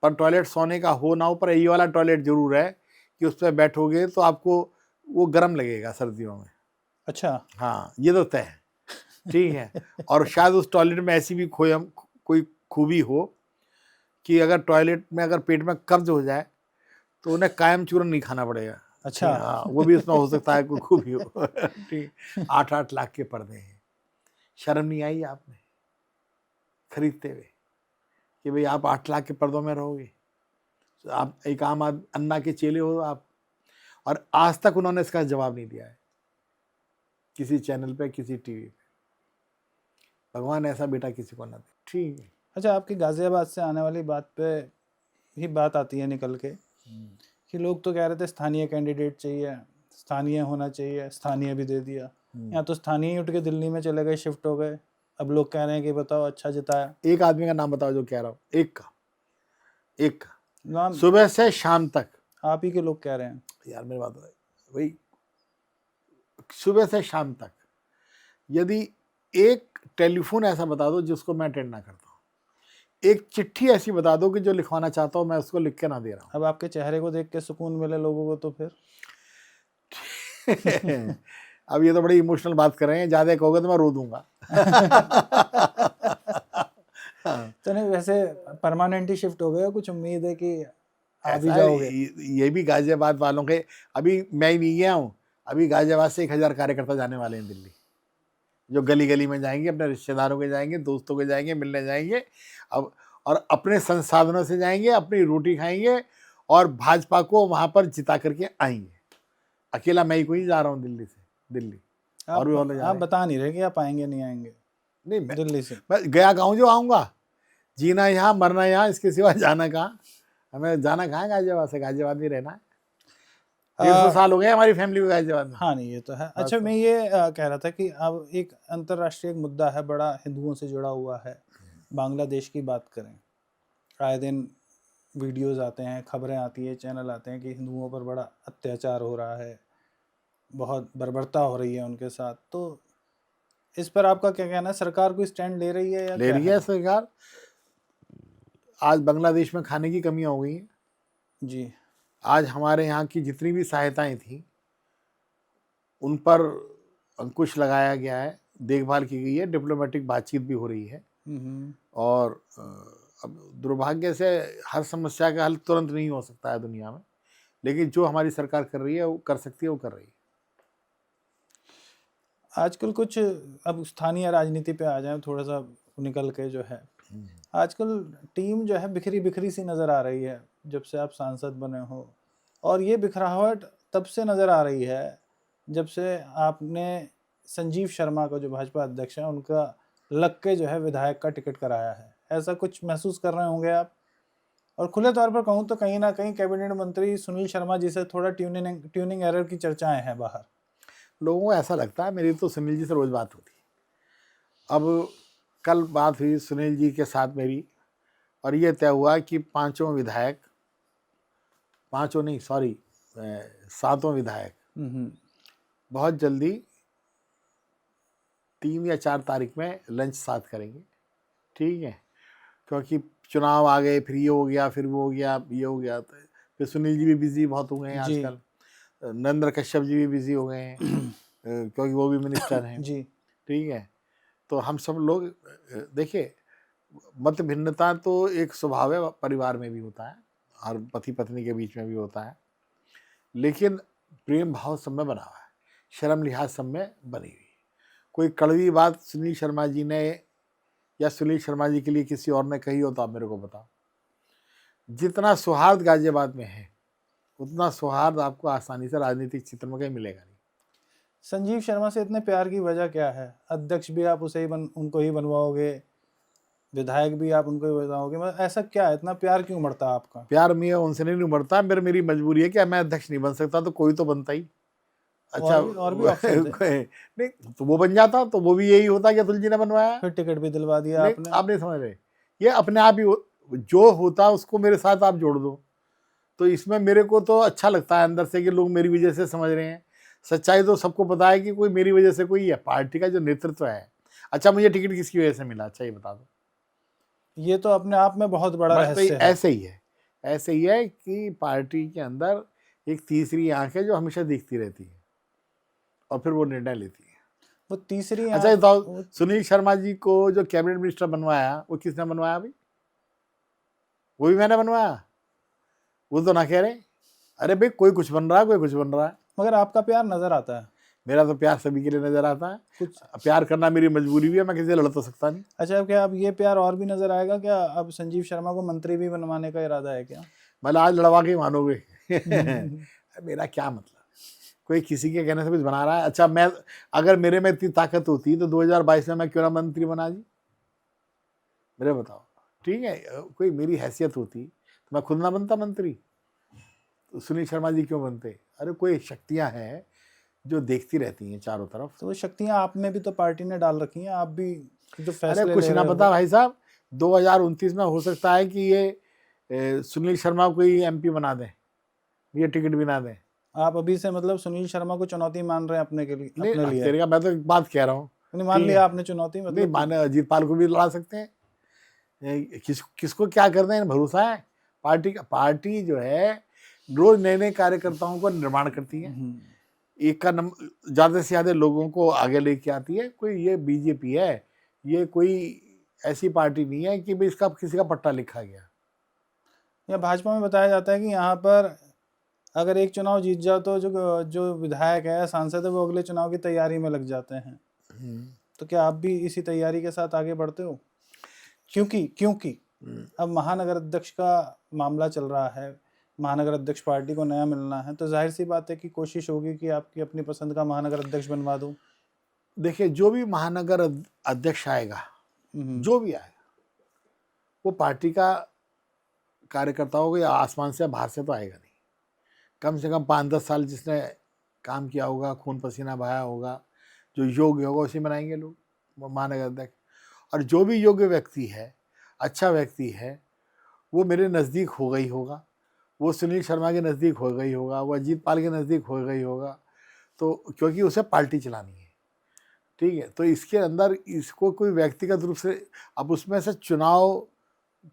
पर टॉयलेट सोने का हो ना हो, पर ये वाला टॉयलेट जरूर है कि उस पर बैठोगे तो आपको वो गर्म लगेगा सर्दियों में। अच्छा हाँ, ये तो तय है। ठीक है। और शायद उस टॉयलेट में ऐसी भी कोई खूबी हो कि अगर टॉयलेट में अगर पेट में कब्ज हो जाए तो उन्हें कायम चूरन नहीं खाना पड़ेगा। अच्छा ठीक है, हाँ, वो भी उसमें हो सकता है कोई खूबी हो। ठीक। 8-8 लाख के पर्दे हैं। शर्म नहीं आई आपने खरीदते हुए कि भाई आप 8 लाख के पर्दों में रहोगे? तो आप एक आम अन्ना के चेले हो आप। और आज तक उन्होंने इसका जवाब नहीं दिया है किसी चैनल पे, किसी टीवी पे। भगवान ऐसा बेटा किसी को ना दे। ठीक है। अच्छा, आपकी गाजियाबाद से आने वाली बात पे ही बात आती है निकल के कि लोग तो कह रहे थे स्थानीय कैंडिडेट चाहिए, स्थानीय होना चाहिए, स्थानीय भी दे दिया। यहाँ तो स्थानीय ही उठ के दिल्ली में चले गए, शिफ्ट हो गए। अब लोग कह रहे हैं कि बताओ अच्छा जिताया। एक आदमी का नाम बताओ जो कह रहा हूँ, एक का नाम सुबह से शाम तक। आप ही के लोग कह रहे हैं। यार मेरी बात भाई, सुबह से शाम तक यदि एक टेलीफोन ऐसा बता दो जिसको मैं अटेंड ना करता हूँ, एक चिट्ठी ऐसी बता दो कि जो लिखवाना चाहता हूँ मैं उसको लिख के ना दे रहा हूँ। अब आपके चेहरे को देख के सुकून मिले लोगों को तो फिर अब ये तो बड़ी इमोशनल बात कर रहे हैं, ज्यादा कहोगे तो मैं रो दूंगा। तो नहीं, वैसे परमानेंट ही शिफ्ट हो गए हो? कुछ उम्मीद है कि आ भी ऐसा जाओगे? ये भी गाजियाबाद वालों के, अभी मैं ही नहीं गया हूँ, अभी गाजियाबाद से 1000 कार्यकर्ता जाने वाले हैं दिल्ली, जो गली गली में जाएंगे, अपने रिश्तेदारों के जाएंगे, दोस्तों के जाएंगे, मिलने जाएंगे। अब और अपने संसाधनों से जाएंगे, अपनी रोटी खाएंगे और भाजपा को वहां पर जिता करके आएंगे। अकेला मैं ही कोई जा रहा हूँ दिल्ली से, दिल्ली और भी वाले जा आप रहे हैं। बता नहीं रहे कि आप आएंगे नहीं आएंगे नहीं, दिल्ली से। मैं गया गाँव जो आऊँगा, जीना यहाँ मरना यहाँ, इसके सिवा जाना कहाँ? हमें जाना कहाँ है गाजियाबाद से? गाजियाबाद में रहना है। 150 साल हो गए हमारी फैमिली को गाजियाबाद में। हाँ नहीं, ये तो है। अच्छा, मैं ये कह रहा था कि अब एक अंतर्राष्ट्रीय मुद्दा है, बड़ा हिंदुओं से जुड़ा हुआ है। बांग्लादेश की बात करें, आए दिन वीडियोस आते हैं, खबरें आती है, चैनल आते हैं कि हिंदुओं पर बड़ा अत्याचार हो रहा है, बहुत बर्बरता हो रही है उनके साथ। तो इस पर आपका क्या कहना है? सरकार कोई स्टैंड ले रही है या ले क्या रही है सरकार। आज बांग्लादेश में खाने की कमी हो गई है। जी आज हमारे यहाँ की जितनी भी सहायताएं थी उन पर अंकुश लगाया गया है, देखभाल की गई है, डिप्लोमेटिक बातचीत भी हो रही है। और अब दुर्भाग्य से हर समस्या का हल तुरंत नहीं हो सकता है दुनिया में, लेकिन जो हमारी सरकार कर रही है, वो कर सकती है, वो कर रही है। आजकल कुछ, अब स्थानीय राजनीति पे आ जाए थोड़ा सा निकल के, जो है आजकल टीम जो है बिखरी बिखरी सी नज़र आ रही है जब से आप सांसद बने हो। और ये बिखराहट तब से नज़र आ रही है जब से आपने संजीव शर्मा को, जो भाजपा अध्यक्ष हैं, उनका लग के जो है विधायक का टिकट कराया है। ऐसा कुछ महसूस कर रहे होंगे आप? और खुले तौर पर कहूँ तो कहीं ना कहीं कैबिनेट मंत्री सुनील शर्मा जी से थोड़ा ट्यूनिंग एरर की चर्चाएं हैं बाहर। लोगों को ऐसा लगता है, मेरी तो सुनील जी से रोज बात होती है। अब कल बात हुई सुनील जी के साथ मेरी, और ये तय हुआ कि 5 विधायक 5 नहीं, सॉरी, 7 विधायक बहुत जल्दी 3 या 4 तारीख में लंच साथ करेंगे, ठीक है, क्योंकि चुनाव आ गए, फिर ये हो गया, फिर वो हो गया, ये हो गया, तो फिर सुनील जी भी बिजी बहुत हो गए हैं जी। आजकल, नरेंद्र कश्यप जी भी बिजी हो गए हैं क्योंकि वो भी मिनिस्टर हैं, जी। ठीक है। तो हम सब लोग देखिए, मत भिन्नता तो एक स्वभाव है, परिवार में भी होता है और पति पत्नी के बीच में भी होता है, लेकिन प्रेम भाव सब में बना हुआ है, शर्म लिहाज सब में बनी हुई है। कोई कड़वी बात सुनील शर्मा जी ने या सुनील शर्मा जी के लिए किसी और ने कही हो तो आप मेरे को बताओ। जितना सौहार्द गाजियाबाद में है, उतना सौहार्द आपको आसानी से राजनीतिक चित्र में कहीं मिलेगा नहीं। संजीव शर्मा से इतने प्यार की वजह क्या है? अध्यक्ष भी आप उसे ही उनको ही बनवाओगे, विधायक भी आप उनको ही बनवाओगे, मतलब ऐसा क्या है, इतना प्यार क्यों बढ़ता है आपका? प्यार में उनसे नहीं उमड़ता, मेरी मजबूरी है कि मैं अध्यक्ष नहीं बन सकता, तो कोई तो बनता ही। अच्छा, और भी ऑप्शन थे, नहीं तो वो बन जाता, तो वो भी यही होता कि अतुल जी ने बनवाया, फिर टिकट भी दिलवा दिया नहीं आपने। आप नहीं समझ रहे, ये अपने आप ही जो होता उसको मेरे साथ आप जोड़ दो, तो इसमें मेरे को तो अच्छा लगता है अंदर से कि लोग मेरी वजह से समझ रहे हैं। सच्चाई तो सबको पता है कि कोई मेरी वजह से कोई है, पार्टी का जो नेतृत्व है। अच्छा, मुझे टिकट किसकी वजह से मिला, अच्छा ये बता दो। ये तो अपने आप में बहुत बड़ा तो रहस्य है। ऐसे ही है, ऐसे ही है कि पार्टी के अंदर एक तीसरी आंख है जो हमेशा देखती रहती है और फिर वो निर्णय लेती है। वो तीसरी अच्छा ये आंख, तो सुनील शर्मा जी को जो कैबिनेट मिनिस्टर बनवाया, वो किसने बनवाया अभी? वो भी मैंने बनवाया, वो तो ना कह रहे। अरे भाई, कोई कुछ बन रहा है, कोई कुछ बन रहा है, मगर आपका प्यार नजर आता है। मेरा तो प्यार सभी के लिए नजर आता है। कुछ प्यार करना मेरी मजबूरी भी है, मैं किसी से लड़ तो सकता नहीं। अच्छा, क्या अब ये प्यार और भी नजर आएगा क्या? अब संजीव शर्मा को मंत्री भी बनवाने का इरादा है क्या? मतलब आज लड़वा के ही मानोगे। मेरा क्या मतलब, कोई किसी के कहने से कुछ बना रहा है? अच्छा, मैं अगर मेरे में इतनी ताकत होती तो 2022 में मैं क्यों ना मंत्री बना जी, मेरे बताओ, ठीक है। कोई मेरी हैसियत होती तो मैं खुद ना बनता मंत्री, तो सुनील शर्मा जी क्यों बनते? अरे कोई शक्तियां हैं जो देखती रहती हैं चारों तरफ। तो वो शक्तियां आप में भी तो पार्टी ने डाल रखी हैं, आप भी जो अरे फैसले कुछ ले ना रहे पता हो। भाई साहब, 2029 में हो सकता है कि ये सुनील शर्मा को ही एमपी बना दें, ये टिकट भी ना दें। आप अभी से मतलब सुनील शर्मा को चुनौती मान रहे हैं अपने के लिए, अपने नहीं लिए? तेरे का, मैं तो एक बात कह रहा हूँ, नहीं मान ठीक लिया है। आपने चुनौती, नहीं मतलब माने, अजीत पाल को भी लड़ा सकते हैं। किसको क्या करना है भरोसा है। पार्टी जो है रोज नए नए कार्यकर्ताओं को निर्माण करती है, एक का ज्यादा से ज्यादा लोगों को आगे लेके आती है। कोई ये बीजेपी है, ये कोई ऐसी पार्टी नहीं है कि भाई इसका किसी का पट्टा लिखा गया। या भाजपा में बताया जाता है कि यहाँ पर अगर एक चुनाव जीत जाओ तो जो जो विधायक है या सांसद है वो अगले चुनाव की तैयारी में लग जाते हैं। तो क्या आप भी इसी तैयारी के साथ आगे बढ़ते हो? क्योंकि अब महानगर अध्यक्ष का मामला चल रहा है, महानगर अध्यक्ष पार्टी को नया मिलना है, तो जाहिर सी बात है कि कोशिश होगी कि आपकी अपनी पसंद का महानगर अध्यक्ष बनवा दूं। देखिए, जो भी महानगर अध्यक्ष आएगा, जो भी आएगा, वो पार्टी का कार्यकर्ताओं को या आसमान से बाहर से तो आएगा नहीं। कम से कम 5-10 साल जिसने काम किया होगा, खून पसीना बहाया होगा, जो योग्य होगा उसी बनाएंगे लोग महानगर अध्यक्ष। और जो भी योग्य व्यक्ति है, अच्छा व्यक्ति है, वो मेरे नज़दीक हो गई होगा, वो सुनील शर्मा के नज़दीक हो गई होगा, वो अजीत पाल के नज़दीक हो गई होगा, तो क्योंकि उसे पार्टी चलानी है, ठीक है। तो इसके अंदर इसको कोई व्यक्तिगत रूप से, अब उसमें से चुनाव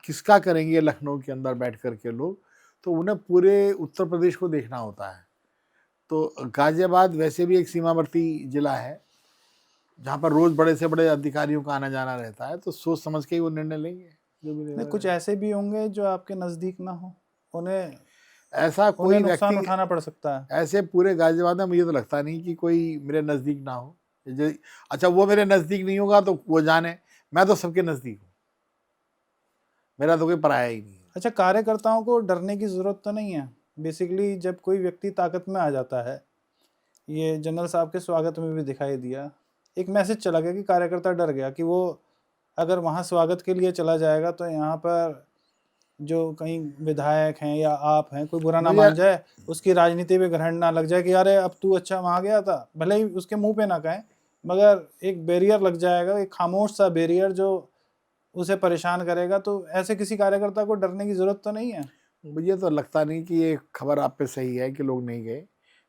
किसका करेंगे लखनऊ के अंदर बैठ कर के लोग, तो उन्हें पूरे उत्तर प्रदेश को देखना होता है। तो गाजियाबाद वैसे भी एक सीमावर्ती जिला है जहाँ पर रोज बड़े से बड़े अधिकारियों का आना जाना रहता है, तो सोच समझ के ही वो निर्णय लेंगे जो भी नहीं, निर्णय कुछ ऐसे भी होंगे जो आपके नजदीक ना हो, उन्हें ऐसा कोई उन्हें नुकसान व्यक्ति, उठाना पड़ सकता है। ऐसे पूरे गाजियाबाद में मुझे तो लगता नहीं कि कोई मेरे नज़दीक ना हो। अच्छा, वो मेरे नज़दीक नहीं होगा तो वो जाने, मैं तो सबके नज़दीक हूँ, मेरा तो कोई पराया ही नहीं है। अच्छा, कार्यकर्ताओं को डरने की ज़रूरत तो नहीं है? बेसिकली जब कोई व्यक्ति ताकत में आ जाता है, ये जनरल साहब के स्वागत में भी दिखाई दिया, एक मैसेज चला गया कि कार्यकर्ता डर गया कि वो अगर वहाँ स्वागत के लिए चला जाएगा तो यहाँ पर जो कहीं विधायक हैं या आप हैं, कोई बुरा ना मान जाए, उसकी राजनीति पे ग्रहण ना लग जाए कि अरे अब तू अच्छा वहाँ गया था। भले ही उसके मुंह पे ना कहें, मगर एक बैरियर लग जाएगा, एक खामोश सा बैरियर जो उसे परेशान करेगा। तो ऐसे किसी कार्यकर्ता को डरने की जरूरत तो नहीं है। मुझे तो लगता नहीं कि ये खबर आप पे सही है कि लोग नहीं गए।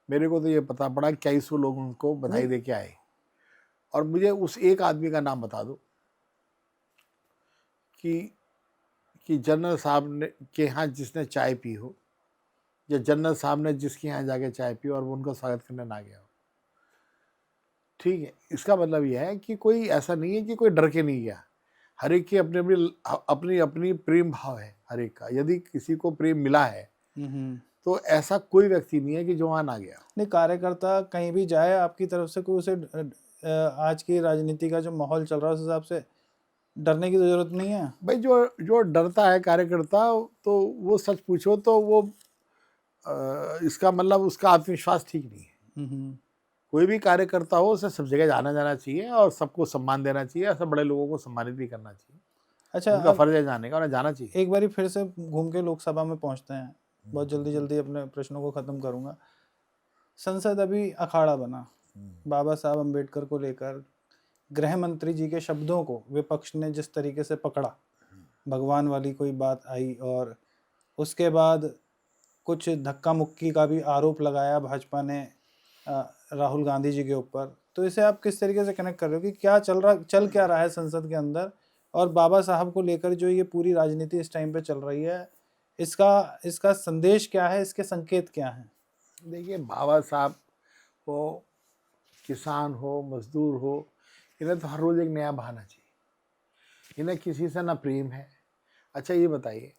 मेरे को तो ये पता पड़ा 2100 लोग उनको बधाई नहीं। दे के आए। और मुझे उस एक आदमी का नाम बता दो कि जनरल साहब ने के यहाँ जिसने चाय पी हो, या जनरल साहब ने जिसके यहाँ जाके चाय पी और वो उनका स्वागत करने ना गया हो। ठीक है, इसका मतलब यह है कि कोई ऐसा नहीं है कि कोई डर के नहीं गया। हर एक की अपनी अपनी अपनी प्रेम भाव है हर एक का। यदि किसी को प्रेम मिला है तो ऐसा कोई व्यक्ति नहीं है कि जो वहाँ ना गया। नहीं, कार्यकर्ता कहीं भी जाए आपकी तरफ से कोई उसे आज की राजनीति का जो माहौल चल रहा है उस हिसाब से डरने की जरूरत नहीं है। भाई जो जो डरता है कार्यकर्ता, तो वो सच पूछो तो वो इसका मतलब उसका आत्मविश्वास ठीक नहीं है। कोई भी कार्यकर्ता हो उसे सब जगह जाना चाहिए और सबको सम्मान देना चाहिए। सब बड़े लोगों को सम्मानित भी करना चाहिए। अच्छा, उनका फर्ज है जाने का और जाना चाहिए। एक बारी फिर से घूम के लोकसभा में पहुंचते हैं। बहुत जल्दी जल्दी अपने प्रश्नों को खत्म करूंगा। संसद अभी अखाड़ा बना बाबा साहब अम्बेडकर को लेकर। गृह मंत्री जी के शब्दों को विपक्ष ने जिस तरीके से पकड़ा, भगवान वाली कोई बात आई, और उसके बाद कुछ धक्का मुक्की का भी आरोप लगाया भाजपा ने राहुल गांधी जी के ऊपर। तो इसे आप किस तरीके से कनेक्ट कर रहे हो कि क्या चल क्या रहा है संसद के अंदर, और बाबा साहब को लेकर जो ये पूरी राजनीति इस टाइम पे चल रही है, इसका संदेश क्या है, इसके संकेत क्या हैं? देखिए, बाबा साहब हो, किसान हो, मजदूर हो, इन्हें तो हर रोज एक नया बहाना चाहिए। इन्हें किसी से ना प्रेम है। अच्छा ये बताइए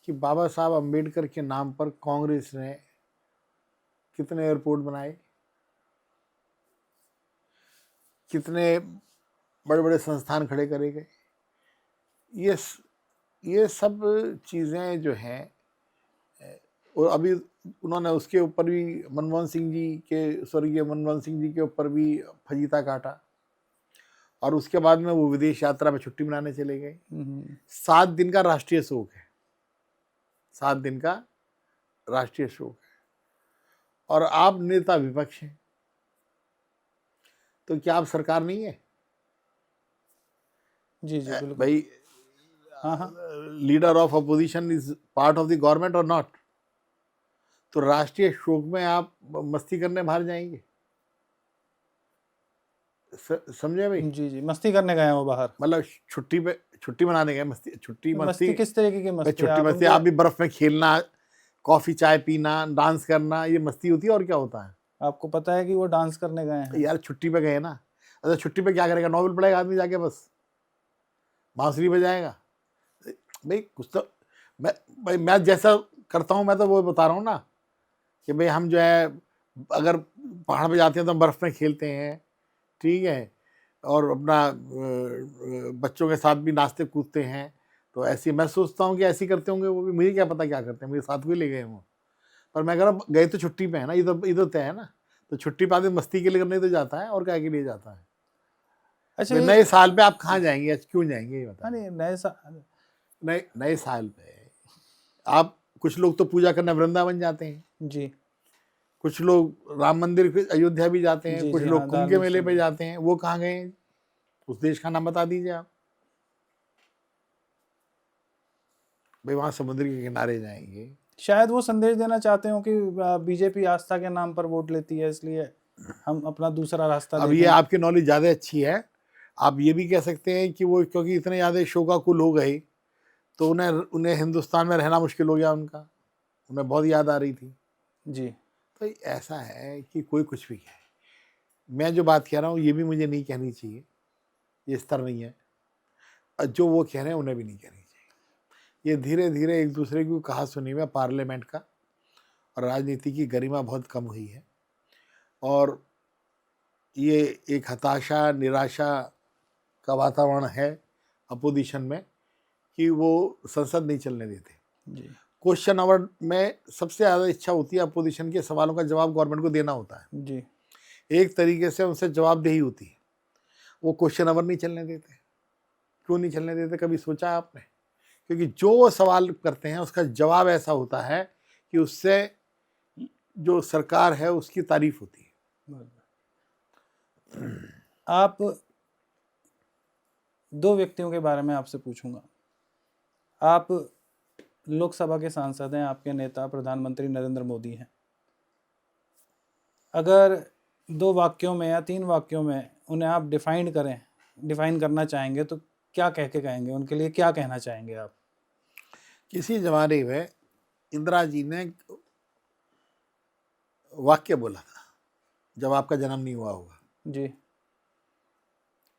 कि बाबा साहब अम्बेडकर के नाम पर कांग्रेस ने कितने एयरपोर्ट बनाए, कितने बड़े बड़े संस्थान खड़े करे गए। ये सब चीज़ें जो हैं, और अभी उन्होंने उसके ऊपर भी मनमोहन सिंह जी के, स्वर्गीय मनमोहन सिंह जी के ऊपर भी फजीता काटा, और उसके बाद में वो विदेश यात्रा में छुट्टी मनाने चले गए। 7 दिन का राष्ट्रीय शोक है, 7 दिन का राष्ट्रीय शोक है, और आप नेता विपक्ष हैं, तो क्या आप सरकार नहीं है? जी जी बिल्कुल। भाई, हाँ, leader of opposition is part of the government और नॉट? तो राष्ट्रीय शोक में आप मस्ती करने बाहर जाएंगे? समझे भाई? जी जी, मस्ती करने गए हैं वो बाहर। मतलब छुट्टी मनाने गए, मस्ती मस्ती किस तरीके की भाई, मस्ती? छुट्टी आप मस्ती, आप भी बर्फ में खेलना, कॉफी चाय पीना, डांस करना, ये मस्ती होती है और क्या होता है? आपको पता है कि वो डांस करने गए हैं? यार छुट्टी पे गए ना। अच्छा, छुट्टी पे क्या करेगा? नोबेल पढ़ेगा आदमी जाके, बस बांसुरी बजाएगा? भाई कुछ तो, मैं जैसा करता हूँ मैं तो वो बता रहा हूँ ना, कि भाई हम जो है अगर पहाड़ पे जाते हैं तो हम बर्फ में खेलते हैं, ठीक है, और अपना बच्चों के साथ भी नाचते कूदते हैं। तो ऐसी मैं सोचता हूँ कि ऐसी करते होंगे वो भी, मुझे क्या पता क्या करते हैं, मेरे साथ भी ले गए वो। पर मैं कह रहा हूँ गए तो छुट्टी पे है ना, इधर तय है ना। तो छुट्टी पे आदमी मस्ती के लिए करने तो जाता है, और क्या के लिए जाता है? अच्छा, नए साल पे आप कहाँ जाएंगे, क्यों जाएंगे ये बताइए? अरे नए साल। नए साल पे आप, कुछ लोग तो पूजा करने वृंदावन जाते हैं, जी कुछ लोग राम मंदिर के अयोध्या भी जाते हैं, जी कुछ जी, लोग हाँ, कुंभ के धार्मिक मेले पे स्थल। जाते हैं। वो कहाँ गए? उस देश का नाम बता दीजिए आप। भाई वहाँ समुद्र के किनारे जाएंगे। शायद वो संदेश देना चाहते हो कि बीजेपी आस्था के नाम पर वोट लेती है, इसलिए हम अपना दूसरा रास्ता अब ये देखें। आपकी नॉलेज ज़्यादा अच्छी है। आप ये भी कह सकते हैं कि वो क्योंकि इतने ज़्यादा शोकाकुल हो गए तो उन्हें उन्हें हिंदुस्तान में रहना मुश्किल हो गया उनका, उन्हें बहुत याद आ रही थी। जी तो ऐसा है कि कोई कुछ भी कहे, मैं जो बात कह रहा हूँ ये भी मुझे नहीं कहनी चाहिए, ये स्तर नहीं है। और जो वो कह रहे हैं उन्हें भी नहीं कहनी चाहिए। ये धीरे धीरे एक दूसरे की कहा सुनी में पार्लियामेंट का और राजनीति की गरिमा बहुत कम हुई है, और ये एक हताशा निराशा का वातावरण है अपोजिशन में कि वो संसद नहीं चलने देते। जी क्वेश्चन आवर में सबसे ज़्यादा इच्छा होती है अपोजिशन के सवालों का जवाब गवर्नमेंट को देना होता है। जी। एक तरीके से उनसे जवाबदेही होती है। वो क्वेश्चन आवर नहीं चलने देते। क्यों नहीं चलने देते, कभी सोचा है आपने? क्योंकि जो वो सवाल करते हैं उसका जवाब ऐसा होता है कि उससे जो सरकार है उसकी तारीफ होती है। आप, दो व्यक्तियों के बारे में आपसे पूछूंगा। आप लोकसभा के सांसद हैं, आपके नेता प्रधानमंत्री नरेंद्र मोदी हैं। अगर 2 वाक्यों में या 3 वाक्यों में उन्हें आप डिफाइन करना चाहेंगे तो क्या कह के कहेंगे? उनके लिए क्या कहना चाहेंगे आप? किसी जमाने में इंदिरा जी ने वाक्य बोला था, जब आपका जन्म नहीं हुआ होगा, जी।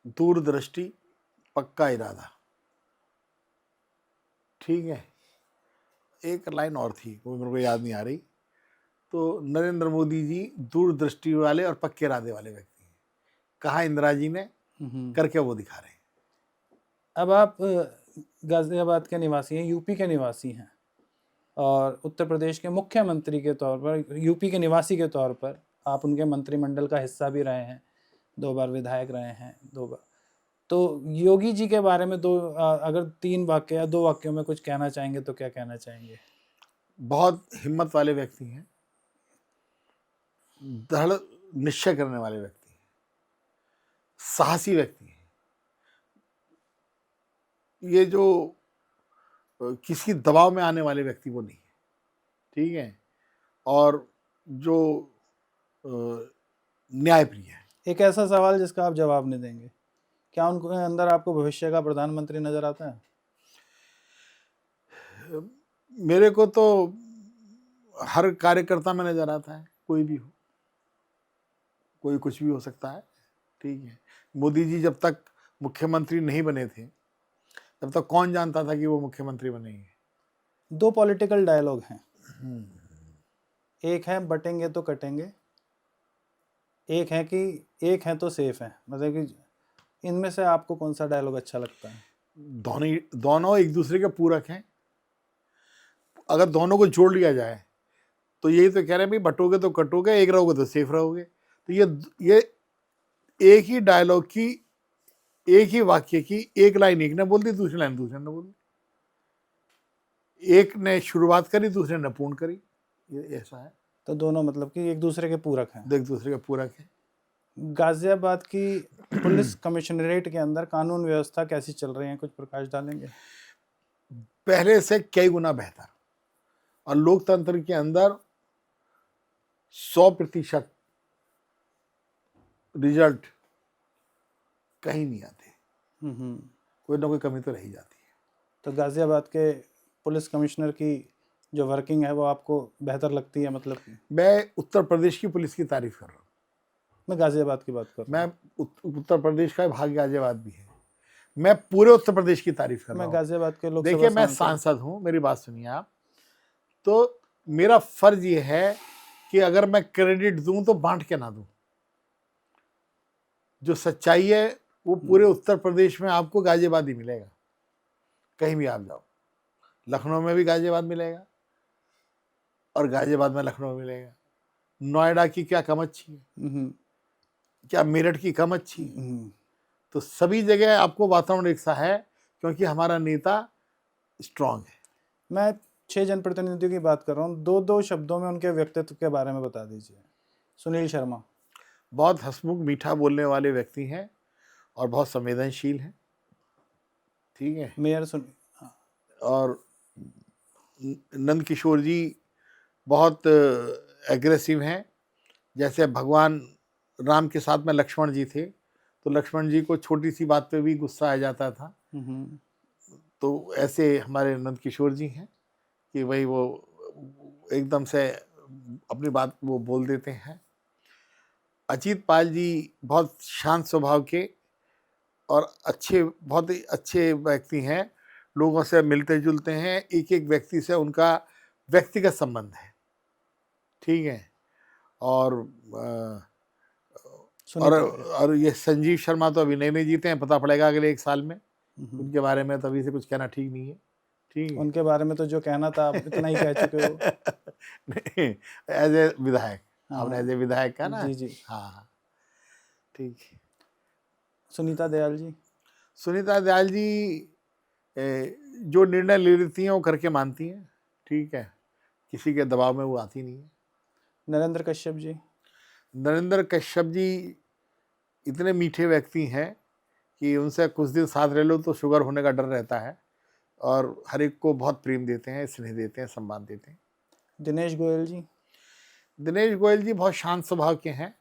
दूरदृष्टि, पक्का इरादा। ठीक है, एक लाइन और थी, वो मेरे को याद नहीं आ रही। तो नरेंद्र मोदी जी दूरदृष्टि वाले और पक्के इरादे वाले व्यक्ति हैं। कहा इंदिरा जी ने, करके वो दिखा रहे हैं। अब आप गाजियाबाद के निवासी हैं, यूपी के निवासी हैं, और उत्तर प्रदेश के मुख्यमंत्री के तौर पर, यूपी के निवासी के तौर पर आप उनके मंत्रिमंडल का हिस्सा भी रहे हैं, 2 बार विधायक रहे हैं, 2 बार। तो योगी जी के बारे में अगर 3 वाक्य या 2 वाक्यों में कुछ कहना चाहेंगे तो क्या कहना चाहेंगे? बहुत हिम्मत वाले व्यक्ति हैं, दृढ़ निश्चय करने वाले व्यक्ति हैं, साहसी व्यक्ति हैं। ये जो किसी दबाव में आने वाले व्यक्ति वो नहीं है, ठीक है, और जो न्यायप्रिय है। एक ऐसा सवाल जिसका आप जवाब नहीं देंगे, क्या उनके अंदर आपको भविष्य का प्रधानमंत्री नजर आता है? मेरे को तो हर कार्यकर्ता में नजर आता है, कोई भी हो, कोई कुछ भी हो सकता है, ठीक है। मोदी जी जब तक मुख्यमंत्री नहीं बने थे, तब तक कौन जानता था कि वो मुख्यमंत्री बनेंगे? 2 पॉलिटिकल डायलॉग हैं, एक है बटेंगे तो कटेंगे, एक है कि एक है तो सेफ है। मतलब कि इनमें से आपको कौन सा डायलॉग अच्छा लगता है? दोनों एक दूसरे के पूरक हैं। अगर दोनों को जोड़ लिया जाए तो यही तो कह रहे हैं भाई, बटोगे तो कटोगे, एक रहोगे तो सेफ रहोगे। तो ये एक ही डायलॉग की, एक ही वाक्य की एक लाइन एक ने बोल दी, दूसरी लाइन दूसरे ने बोल दी। एक ने शुरुआत करी, दूसरे ने पूर्ण करी, ये ऐसा है। तो दोनों मतलब कि एक दूसरे के पूरक हैं। एक दूसरे के पूरक है। गाजियाबाद की पुलिस कमिश्नरेट के अंदर कानून व्यवस्था कैसी चल रही है, कुछ प्रकाश डालेंगे? पहले से कई गुना बेहतर, और लोकतंत्र के अंदर 100% रिजल्ट कहीं नहीं आते, कोई ना कोई कमी तो रही जाती है। तो गाजियाबाद के पुलिस कमिश्नर की जो वर्किंग है वो आपको बेहतर लगती है? मतलब मैं उत्तर प्रदेश की पुलिस की तारीफ कर रहा हूँ, मैं गाजियाबाद की बात कर रहा हूँ। मैं उत्तर प्रदेश का भाग गाजियाबाद भी है, मैं पूरे उत्तर प्रदेश की तारीफ कर रहा हूँ। मैं गाजियाबाद के लोग, देखिए, मैं सांसद हूँ, मेरी बात सुनिए आप। तो मेरा फर्ज ये है कि अगर मैं क्रेडिट दूं तो बांट के ना दूं। जो सच्चाई है वो पूरे उत्तर प्रदेश में आपको गाजियाबाद ही मिलेगा, कहीं भी आप जाओ। लखनऊ में भी गाजियाबाद मिलेगा, और गाजियाबाद में लखनऊ मिलेगा। नोएडा की क्या कम अच्छी है, क्या मेरठ की कम अच्छी है? तो सभी जगह आपको वातावरण एक सा है, क्योंकि हमारा नेता स्ट्रांग है। मैं 6 जनप्रतिनिधियों की बात कर रहा हूँ, 2-2 शब्दों में उनके व्यक्तित्व के बारे में बता दीजिए। सुनील शर्मा बहुत हंसमुख, मीठा बोलने वाले व्यक्ति हैं, और बहुत संवेदनशील हैं, ठीक है। मेयर और नंद किशोर जी बहुत एग्रेसिव हैं। जैसे भगवान राम के साथ में लक्ष्मण जी थे, तो लक्ष्मण जी को छोटी सी बात पे भी गुस्सा आ जाता था। तो ऐसे हमारे नंद किशोर जी हैं कि भाई वो एकदम से अपनी बात वो बोल देते हैं। अजीत पाल जी बहुत शांत स्वभाव के और अच्छे, बहुत ही अच्छे व्यक्ति हैं, लोगों से मिलते जुलते हैं, एक एक व्यक्ति से उनका व्यक्तिगत संबंध है, ठीक है। और ये संजीव शर्मा तो अभी नए जीते हैं, पता पड़ेगा अगले 1 साल में उनके बारे में, तभी से कुछ कहना ठीक नहीं है, ठीक है। उनके बारे में तो जो कहना था आप इतना ही कह चुके हो। नहीं, एज ए विधायक, आपने एज ए विधायक कहा ना। जी जी, हाँ, ठीक है। सुनीता दयाल जी? सुनीता दयाल जी जो निर्णय ले लेती हैं वो करके मानती हैं, ठीक है, किसी के दबाव में वो आती नहीं है। नरेंद्र कश्यप जी? नरेंद्र कश्यप जी इतने मीठे व्यक्ति हैं कि उनसे कुछ दिन साथ रह लो तो शुगर होने का डर रहता है, और हर एक को बहुत प्रेम देते हैं, स्नेह देते हैं, सम्मान देते हैं। दिनेश गोयल जी? दिनेश गोयल जी बहुत शांत स्वभाव के हैं,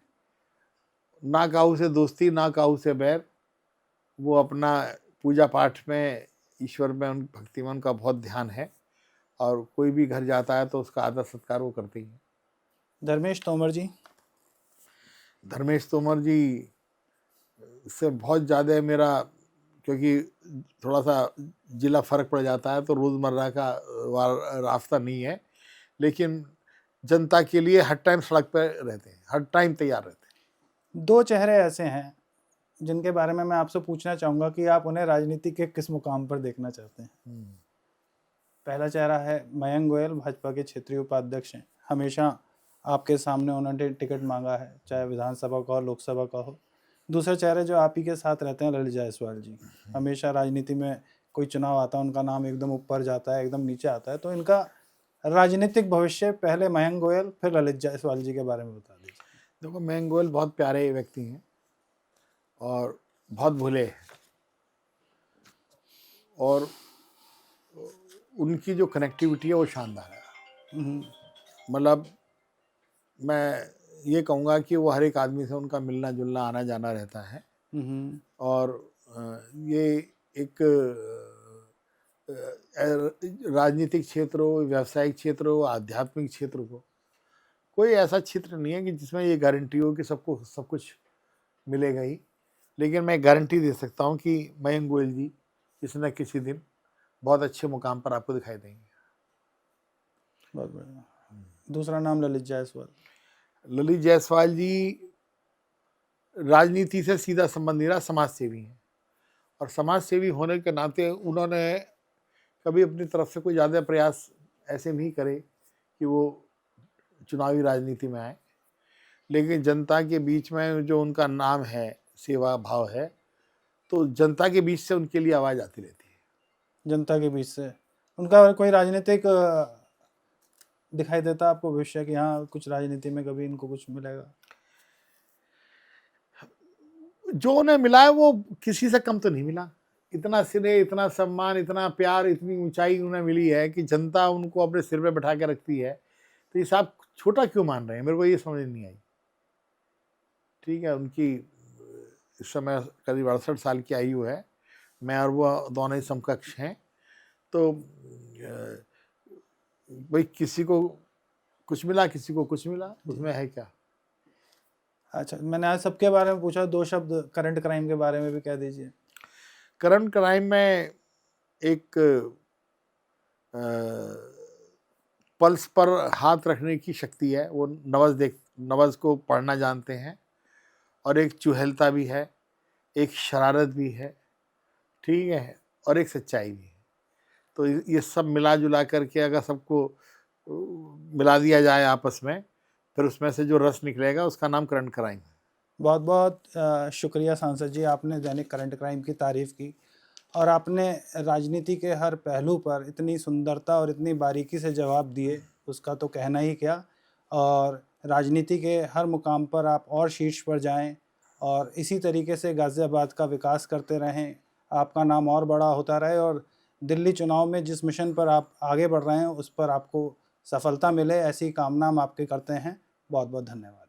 ना काहू से दोस्ती, ना काहू से बैर। वो अपना पूजा पाठ में, ईश्वर में, उन भक्ति में उनका बहुत ध्यान है, और कोई भी घर जाता है तो उसका आदर सत्कार वो करते ही हैं। धर्मेश तोमर जी? धर्मेश तोमर जी से बहुत ज़्यादा मेरा, क्योंकि थोड़ा सा जिला फर्क पड़ जाता है तो रोज़मर्रा का रास्ता नहीं है, लेकिन जनता के लिए हर टाइम सड़क पर रहते हैं, हर टाइम तैयार रहते हैं। दो चेहरे ऐसे हैं जिनके बारे में मैं आपसे पूछना चाहूँगा कि आप उन्हें राजनीति के किस मुकाम पर देखना चाहते हैं। पहला चेहरा है मयंक गोयल, भाजपा के क्षेत्रीय उपाध्यक्ष हैं। हमेशा आपके सामने उन्होंने टिकट मांगा है, चाहे विधानसभा का हो, लोकसभा का हो। दूसरे चेहरे जो आप ही के साथ रहते हैं, ललित जायसवाल जी। हमेशा राजनीति में कोई चुनाव आता है, उनका नाम एकदम ऊपर जाता है, एकदम नीचे आता है। तो इनका राजनीतिक भविष्य, पहले मयंक गोयल फिर ललित जायसवाल जी के बारे में बता दीजिए। देखो, मयंक गोयल बहुत प्यारे व्यक्ति हैं और बहुत भोले हैं, और उनकी जो कनेक्टिविटी है वो शानदार है। मतलब मैं ये कहूँगा कि वो हर एक आदमी से उनका मिलना जुलना, आना जाना रहता है। और ये एक राजनीतिक क्षेत्र हो, व्यावसायिक क्षेत्र हो, आध्यात्मिक क्षेत्र हो, कोई ऐसा क्षेत्र नहीं है कि जिसमें ये गारंटी हो कि सबको सब कुछ मिलेगा ही। लेकिन मैं गारंटी दे सकता हूँ कि मयंक गोयल जी किसी न किसी दिन बहुत अच्छे मुकाम पर आपको दिखाई देंगे। बहुत बढ़िया। दूसरा नाम ललित जायसवाल। ललित जायसवाल जी राजनीति से सीधा संबंध नहीं रहा, समाज सेवी हैं, और समाज सेवी होने के नाते उन्होंने कभी अपनी तरफ से कोई ज़्यादा प्रयास ऐसे नहीं करे कि वो चुनावी राजनीति में आए, लेकिन जनता के बीच में जो उनका नाम है, सेवा भाव है, तो जनता के बीच से उनके लिए आवाज़ आती रहती है। जनता के बीच से उनका कोई राजनीतिक दिखाई देता आपको भविष्य कि हाँ कुछ राजनीति में कभी इनको कुछ मिलेगा? जो उन्हें मिला है वो किसी से कम तो नहीं मिला। इतना स्नेह, इतना सम्मान, इतना प्यार, इतनी ऊंचाई उन्हें मिली है कि जनता उनको अपने सिर पे बैठा के रखती है। तो ये साहब छोटा क्यों मान रहे हैं, मेरे को ये समझ नहीं आई। ठीक है, उनकी इस समय करीब 68 साल की आयु है, मैं और वो दोनों ही समकक्ष हैं। तो भाई किसी को कुछ मिला, किसी को कुछ मिला, उसमें है क्या। अच्छा, मैंने आज सबके बारे में पूछा, दो शब्द करंट क्राइम के बारे में भी कह दीजिए। करंट क्राइम में एक पल्स पर हाथ रखने की शक्ति है, वो नवज़ को पढ़ना जानते हैं, और एक चुहलता भी है, एक शरारत भी है, ठीक है, और एक सच्चाई भी है। तो ये सब मिला जुला करके अगर सबको मिला दिया जाए आपस में, फिर उसमें से जो रस निकलेगा उसका नाम करंट क्राइम है। बहुत बहुत शुक्रिया सांसद जी, आपने दैनिक करंट क्राइम की तारीफ़ की, और आपने राजनीति के हर पहलू पर इतनी सुंदरता और इतनी बारीकी से जवाब दिए, उसका तो कहना ही क्या। और राजनीति के हर मुकाम पर आप और शीर्ष पर जाएं, और इसी तरीके से गाज़ियाबाद का विकास करते रहें, आपका नाम और बड़ा होता रहे, और दिल्ली चुनाव में जिस मिशन पर आप आगे बढ़ रहे हैं उस पर आपको सफलता मिले, ऐसी कामना हम आपके करते हैं। बहुत बहुत धन्यवाद।